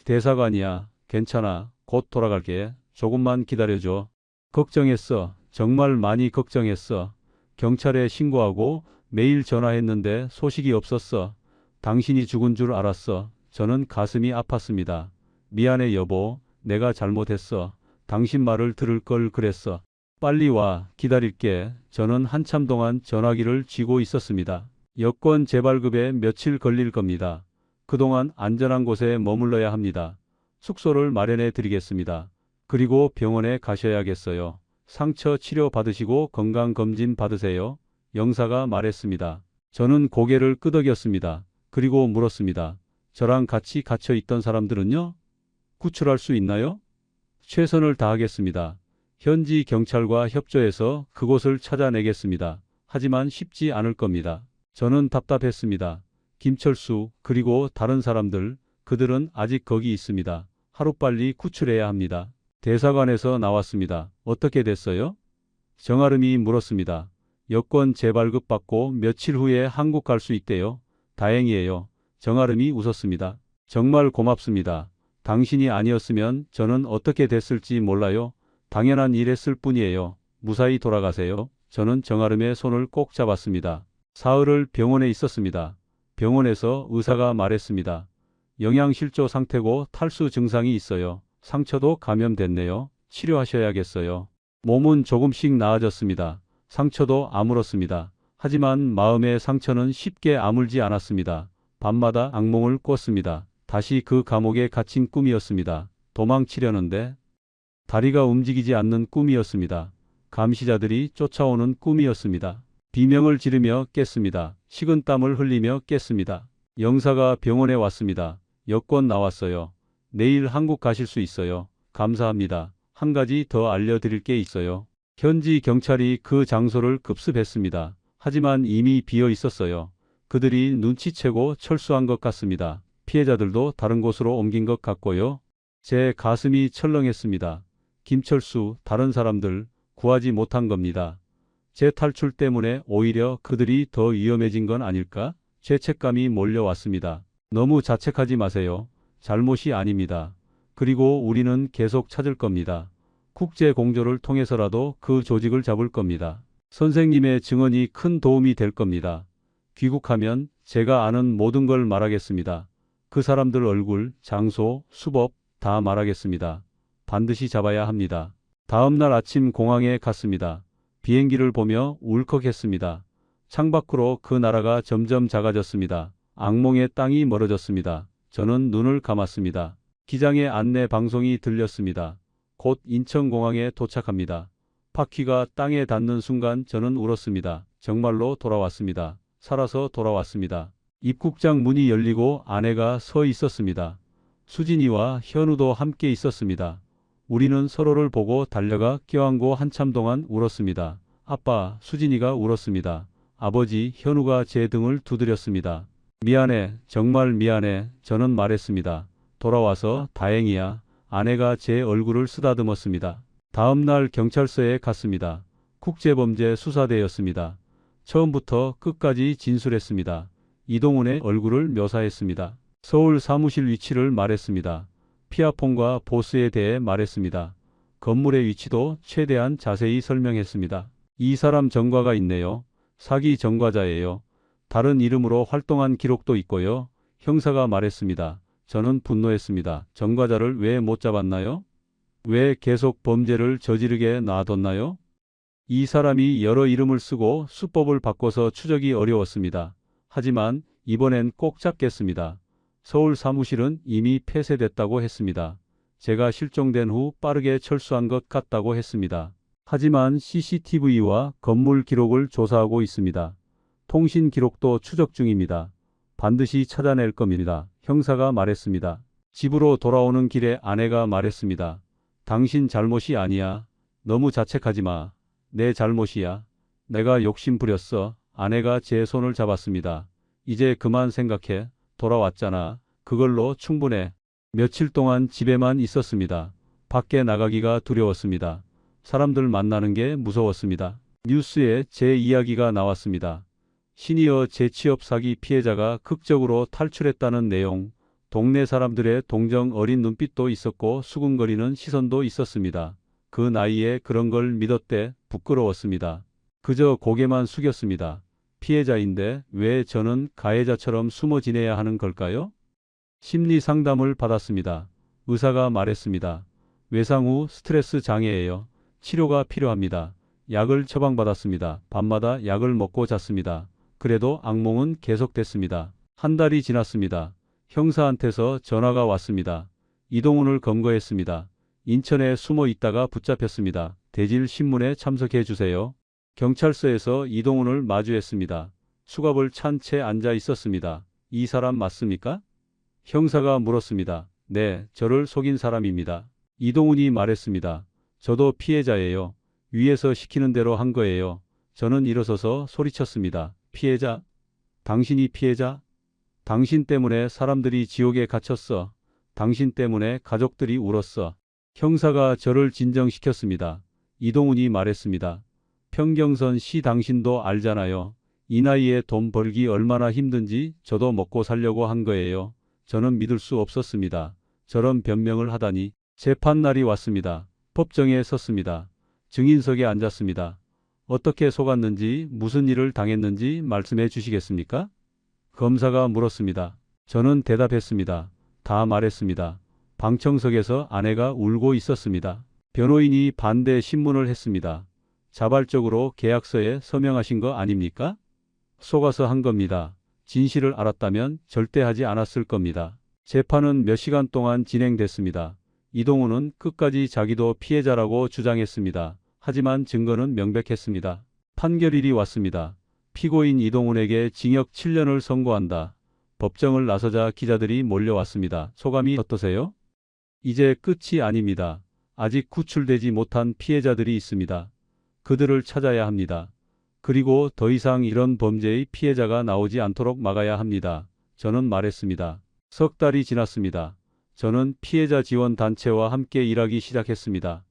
S1: 대사관이야. 괜찮아. 곧 돌아갈게. 조금만 기다려줘. 걱정했어. 정말 많이 걱정했어. 경찰에 신고하고 매일 전화했는데 소식이 없었어. 당신이 죽은 줄 알았어. 저는 가슴이 아팠습니다. 미안해 여보. 내가 잘못했어. 당신 말을 들을 걸 그랬어. 빨리 와. 기다릴게. 저는 한참 동안 전화기를 쥐고 있었습니다. 여권 재발급에 며칠 걸릴 겁니다. 그동안 안전한 곳에 머물러야 합니다. 숙소를 마련해 드리겠습니다. 그리고 병원에 가셔야겠어요. 상처 치료 받으시고 건강검진 받으세요. 영사가 말했습니다. 저는 고개를 끄덕였습니다. 그리고 물었습니다. 저랑 같이 갇혀 있던 사람들은요? 구출할 수 있나요? 최선을 다하겠습니다. 현지 경찰과 협조해서 그곳을 찾아내겠습니다. 하지만 쉽지 않을 겁니다. 저는 답답했습니다. 김철수, 그리고 다른 사람들, 그들은 아직 거기 있습니다. 하루빨리 구출해야 합니다. 대사관에서 나왔습니다. 어떻게 됐어요? 정아름이 물었습니다. 여권 재발급 받고 며칠 후에 한국 갈 수 있대요. 다행이에요. 정아름이 웃었습니다. 정말 고맙습니다. 당신이 아니었으면 저는 어떻게 됐을지 몰라요. 당연한 일했을 뿐이에요. 무사히 돌아가세요. 저는 정아름의 손을 꼭 잡았습니다. 사흘을 병원에 있었습니다. 병원에서 의사가 말했습니다. 영양실조 상태고 탈수 증상이 있어요. 상처도 감염됐네요. 치료하셔야겠어요. 몸은 조금씩 나아졌습니다. 상처도 아물었습니다. 하지만 마음의 상처는 쉽게 아물지 않았습니다. 밤마다 악몽을 꿨습니다. 다시 그 감옥에 갇힌 꿈이었습니다. 도망치려는데 다리가 움직이지 않는 꿈이었습니다. 감시자들이 쫓아오는 꿈이었습니다. 비명을 지르며 깼습니다. 식은땀을 흘리며 깼습니다. 영사가 병원에 왔습니다. 여권 나왔어요. 내일 한국 가실 수 있어요. 감사합니다. 한 가지 더 알려드릴 게 있어요. 현지 경찰이 그 장소를 급습했습니다. 하지만 이미 비어 있었어요. 그들이 눈치채고 철수한 것 같습니다. 피해자들도 다른 곳으로 옮긴 것 같고요. 제 가슴이 철렁했습니다. 김철수, 다른 사람들 구하지 못한 겁니다. 제 탈출 때문에 오히려 그들이 더 위험해진 건 아닐까? 죄책감이 몰려왔습니다. 너무 자책하지 마세요. 잘못이 아닙니다. 그리고 우리는 계속 찾을 겁니다. 국제 공조를 통해서라도 그 조직을 잡을 겁니다. 선생님의 증언이 큰 도움이 될 겁니다. 귀국하면 제가 아는 모든 걸 말하겠습니다. 그 사람들 얼굴, 장소, 수법 다 말하겠습니다. 반드시 잡아야 합니다. 다음 날 아침 공항에 갔습니다. 비행기를 보며 울컥했습니다. 창밖으로 그 나라가 점점 작아졌습니다. 악몽의 땅이 멀어졌습니다. 저는 눈을 감았습니다. 기장의 안내 방송이 들렸습니다. 곧 인천공항에 도착합니다. 바퀴가 땅에 닿는 순간 저는 울었습니다. 정말로 돌아왔습니다. 살아서 돌아왔습니다. 입국장 문이 열리고 아내가 서 있었습니다. 수진이와 현우도 함께 있었습니다. 우리는 서로를 보고 달려가 껴안고 한참 동안 울었습니다. 아빠, 수진이가 울었습니다. 아버지, 현우가 제 등을 두드렸습니다. 미안해, 정말 미안해. 저는 말했습니다. 돌아와서 다행이야. 아내가 제 얼굴을 쓰다듬었습니다. 다음 날 경찰서에 갔습니다. 국제범죄 수사대였습니다. 처음부터 끝까지 진술했습니다. 이동훈의 얼굴을 묘사했습니다. 서울 사무실 위치를 말했습니다. 피아폰과 보스에 대해 말했습니다. 건물의 위치도 최대한 자세히 설명했습니다. 이 사람 전과가 있네요. 사기 전과자예요. 다른 이름으로 활동한 기록도 있고요. 형사가 말했습니다. 저는 분노했습니다. 전과자를 왜 못 잡았나요? 왜 계속 범죄를 저지르게 놔뒀나요? 이 사람이 여러 이름을 쓰고 수법을 바꿔서 추적이 어려웠습니다. 하지만 이번엔 꼭 잡겠습니다. 서울 사무실은 이미 폐쇄됐다고 했습니다. 제가 실종된 후 빠르게 철수한 것 같다고 했습니다. 하지만 CCTV와 건물 기록을 조사하고 있습니다. 통신 기록도 추적 중입니다. 반드시 찾아낼 겁니다. 형사가 말했습니다. 집으로 돌아오는 길에 아내가 말했습니다. 당신 잘못이 아니야. 너무 자책하지 마. 내 잘못이야. 내가 욕심 부렸어. 아내가 제 손을 잡았습니다. 이제 그만 생각해. 돌아왔잖아. 그걸로 충분해. 며칠 동안 집에만 있었습니다. 밖에 나가기가 두려웠습니다. 사람들 만나는 게 무서웠습니다. 뉴스에 제 이야기가 나왔습니다. 시니어 재취업 사기 피해자가 극적으로 탈출했다는 내용. 동네 사람들의 동정 어린 눈빛도 있었고 수군거리는 시선도 있었습니다. 그 나이에 그런 걸 믿었대. 부끄러웠습니다. 그저 고개만 숙였습니다. 피해자인데 왜 저는 가해자처럼 숨어 지내야 하는 걸까요? 심리 상담을 받았습니다. 의사가 말했습니다. 외상 후 스트레스 장애예요. 치료가 필요합니다. 약을 처방받았습니다. 밤마다 약을 먹고 잤습니다. 그래도 악몽은 계속됐습니다. 한 달이 지났습니다. 형사한테서 전화가 왔습니다. 이동훈을 검거했습니다. 인천에 숨어 있다가 붙잡혔습니다. 대질신문에 참석해 주세요. 경찰서에서 이동훈을 마주했습니다. 수갑을 찬 채 앉아 있었습니다. 이 사람 맞습니까? 형사가 물었습니다. 네, 저를 속인 사람입니다. 이동훈이 말했습니다. 저도 피해자예요. 위에서 시키는 대로 한 거예요. 저는 일어서서 소리쳤습니다. 피해자? 당신이 피해자? 당신 때문에 사람들이 지옥에 갇혔어. 당신 때문에 가족들이 울었어. 형사가 저를 진정시켰습니다. 이동훈이 말했습니다. 평경선 씨 당신도 알잖아요. 이 나이에 돈 벌기 얼마나 힘든지 저도 먹고 살려고 한 거예요. 저는 믿을 수 없었습니다. 저런 변명을 하다니. 재판날이 왔습니다. 법정에 섰습니다. 증인석에 앉았습니다. 어떻게 속았는지 무슨 일을 당했는지 말씀해 주시겠습니까? 검사가 물었습니다. 저는 대답했습니다. 다 말했습니다. 방청석에서 아내가 울고 있었습니다. 변호인이 반대 신문을 했습니다. 자발적으로 계약서에 서명하신 거 아닙니까? 속아서 한 겁니다. 진실을 알았다면 절대 하지 않았을 겁니다. 재판은 몇 시간 동안 진행됐습니다. 이동훈은 끝까지 자기도 피해자라고 주장했습니다. 하지만 증거는 명백했습니다. 판결일이 왔습니다. 피고인 이동훈에게 징역 7년을 선고한다. 법정을 나서자 기자들이 몰려왔습니다. 소감이 어떠세요? 이제 끝이 아닙니다. 아직 구출되지 못한 피해자들이 있습니다. 그들을 찾아야 합니다. 그리고 더 이상 이런 범죄의 피해자가 나오지 않도록 막아야 합니다. 저는 말했습니다. 석 달이 지났습니다. 저는 피해자 지원 단체와 함께 일하기 시작했습니다.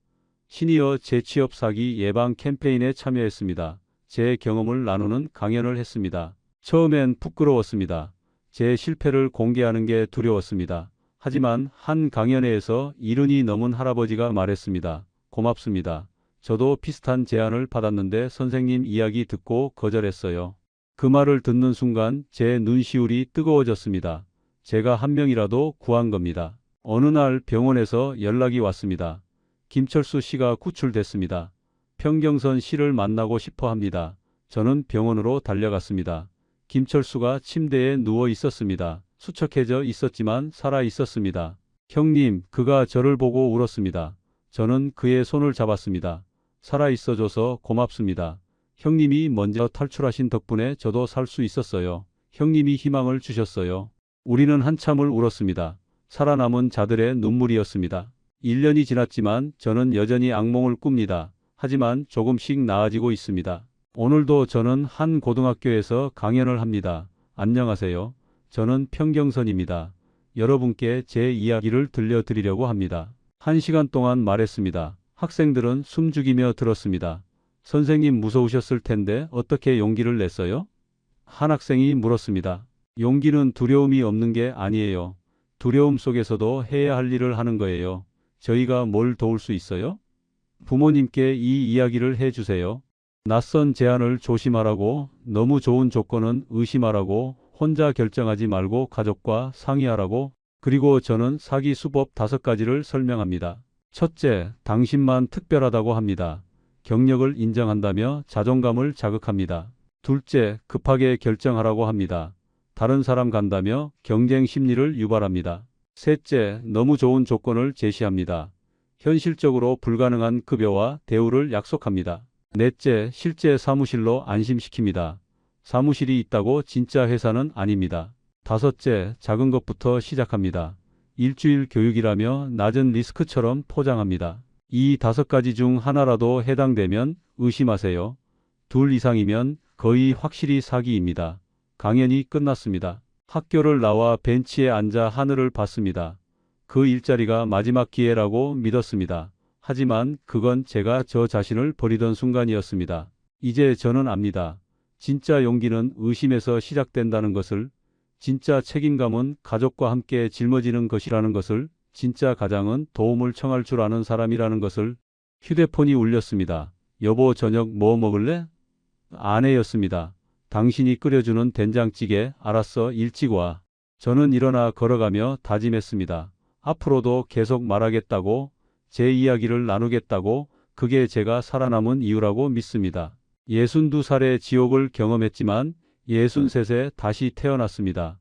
S1: 시니어 재취업 사기 예방 캠페인에 참여했습니다. 제 경험을 나누는 강연을 했습니다. 처음엔 부끄러웠습니다. 제 실패를 공개하는 게 두려웠습니다. 하지만 한 강연회에서 70이 넘은 할아버지가 말했습니다. 고맙습니다. 저도 비슷한 제안을 받았는데 선생님 이야기 듣고 거절했어요. 그 말을 듣는 순간 제 눈시울이 뜨거워졌습니다. 제가 한 명이라도 구한 겁니다. 어느 날 병원에서 연락이 왔습니다. 김철수 씨가 구출됐습니다. 평경선 씨를 만나고 싶어 합니다. 저는 병원으로 달려갔습니다. 김철수가 침대에 누워 있었습니다. 수척해져 있었지만 살아 있었습니다. 형님, 그가 저를 보고 울었습니다. 저는 그의 손을 잡았습니다. 살아 있어줘서 고맙습니다. 형님이 먼저 탈출하신 덕분에 저도 살 수 있었어요. 형님이 희망을 주셨어요. 우리는 한참을 울었습니다. 살아남은 자들의 눈물이었습니다. 1년이 지났지만 저는 여전히 악몽을 꿉니다. 하지만 조금씩 나아지고 있습니다. 오늘도 저는 한 고등학교에서 강연을 합니다. 안녕하세요. 저는 평경선입니다. 여러분께 제 이야기를 들려드리려고 합니다. 1시간 동안 말했습니다. 학생들은 숨죽이며 들었습니다. 선생님 무서우셨을 텐데 어떻게 용기를 냈어요? 한 학생이 물었습니다. 용기는 두려움이 없는 게 아니에요. 두려움 속에서도 해야 할 일을 하는 거예요. 저희가 뭘 도울 수 있어요? 부모님께 이 이야기를 해주세요. 낯선 제안을 조심하라고, 너무 좋은 조건은 의심하라고, 혼자 결정하지 말고 가족과 상의하라고. 그리고 저는 사기 수법 5가지를 설명합니다. 첫째, 당신만 특별하다고 합니다. 경력을 인정한다며 자존감을 자극합니다. 둘째, 급하게 결정하라고 합니다. 다른 사람 간다며 경쟁 심리를 유발합니다. 셋째, 너무 좋은 조건을 제시합니다. 현실적으로 불가능한 급여와 대우를 약속합니다. 넷째, 실제 사무실로 안심시킵니다. 사무실이 있다고 진짜 회사는 아닙니다. 다섯째, 작은 것부터 시작합니다. 일주일 교육이라며 낮은 리스크처럼 포장합니다. 이 5가지 중 하나라도 해당되면 의심하세요. 둘 이상이면 거의 확실히 사기입니다. 강연이 끝났습니다. 학교를 나와 벤치에 앉아 하늘을 봤습니다. 그 일자리가 마지막 기회라고 믿었습니다. 하지만 그건 제가 저 자신을 버리던 순간이었습니다. 이제 저는 압니다. 진짜 용기는 의심에서 시작된다는 것을, 진짜 책임감은 가족과 함께 짊어지는 것이라는 것을, 진짜 가장은 도움을 청할 줄 아는 사람이라는 것을. 휴대폰이 울렸습니다. 여보, 저녁 뭐 먹을래? 아내였습니다. 당신이 끓여주는 된장찌개. 알았어, 일찍 와. 저는 일어나 걸어가며 다짐했습니다. 앞으로도 계속 말하겠다고, 제 이야기를 나누겠다고. 그게 제가 살아남은 이유라고 믿습니다. 62살의 지옥을 경험했지만 63세 다시 태어났습니다.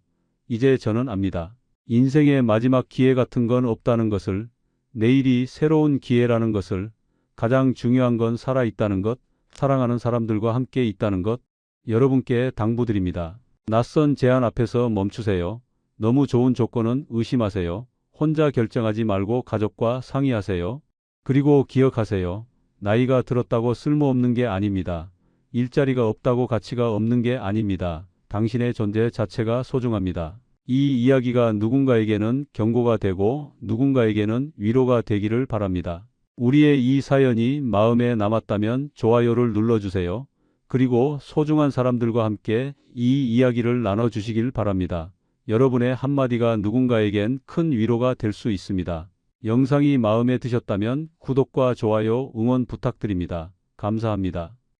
S1: 이제 저는 압니다. 인생의 마지막 기회 같은 건 없다는 것을, 내일이 새로운 기회라는 것을, 가장 중요한 건 살아있다는 것, 사랑하는 사람들과 함께 있다는 것. 여러분께 당부드립니다. 낯선 제안 앞에서 멈추세요. 너무 좋은 조건은 의심하세요. 혼자 결정하지 말고 가족과 상의하세요. 그리고 기억하세요. 나이가 들었다고 쓸모없는 게 아닙니다. 일자리가 없다고 가치가 없는 게 아닙니다. 당신의 존재 자체가 소중합니다. 이 이야기가 누군가에게는 경고가 되고 누군가에게는 위로가 되기를 바랍니다. 우리의 이 사연이 마음에 남았다면 좋아요를 눌러주세요. 그리고 소중한 사람들과 함께 이 이야기를 나눠주시길 바랍니다. 여러분의 한마디가 누군가에겐 큰 위로가 될 수 있습니다. 영상이 마음에 드셨다면 구독과 좋아요, 응원 부탁드립니다. 감사합니다.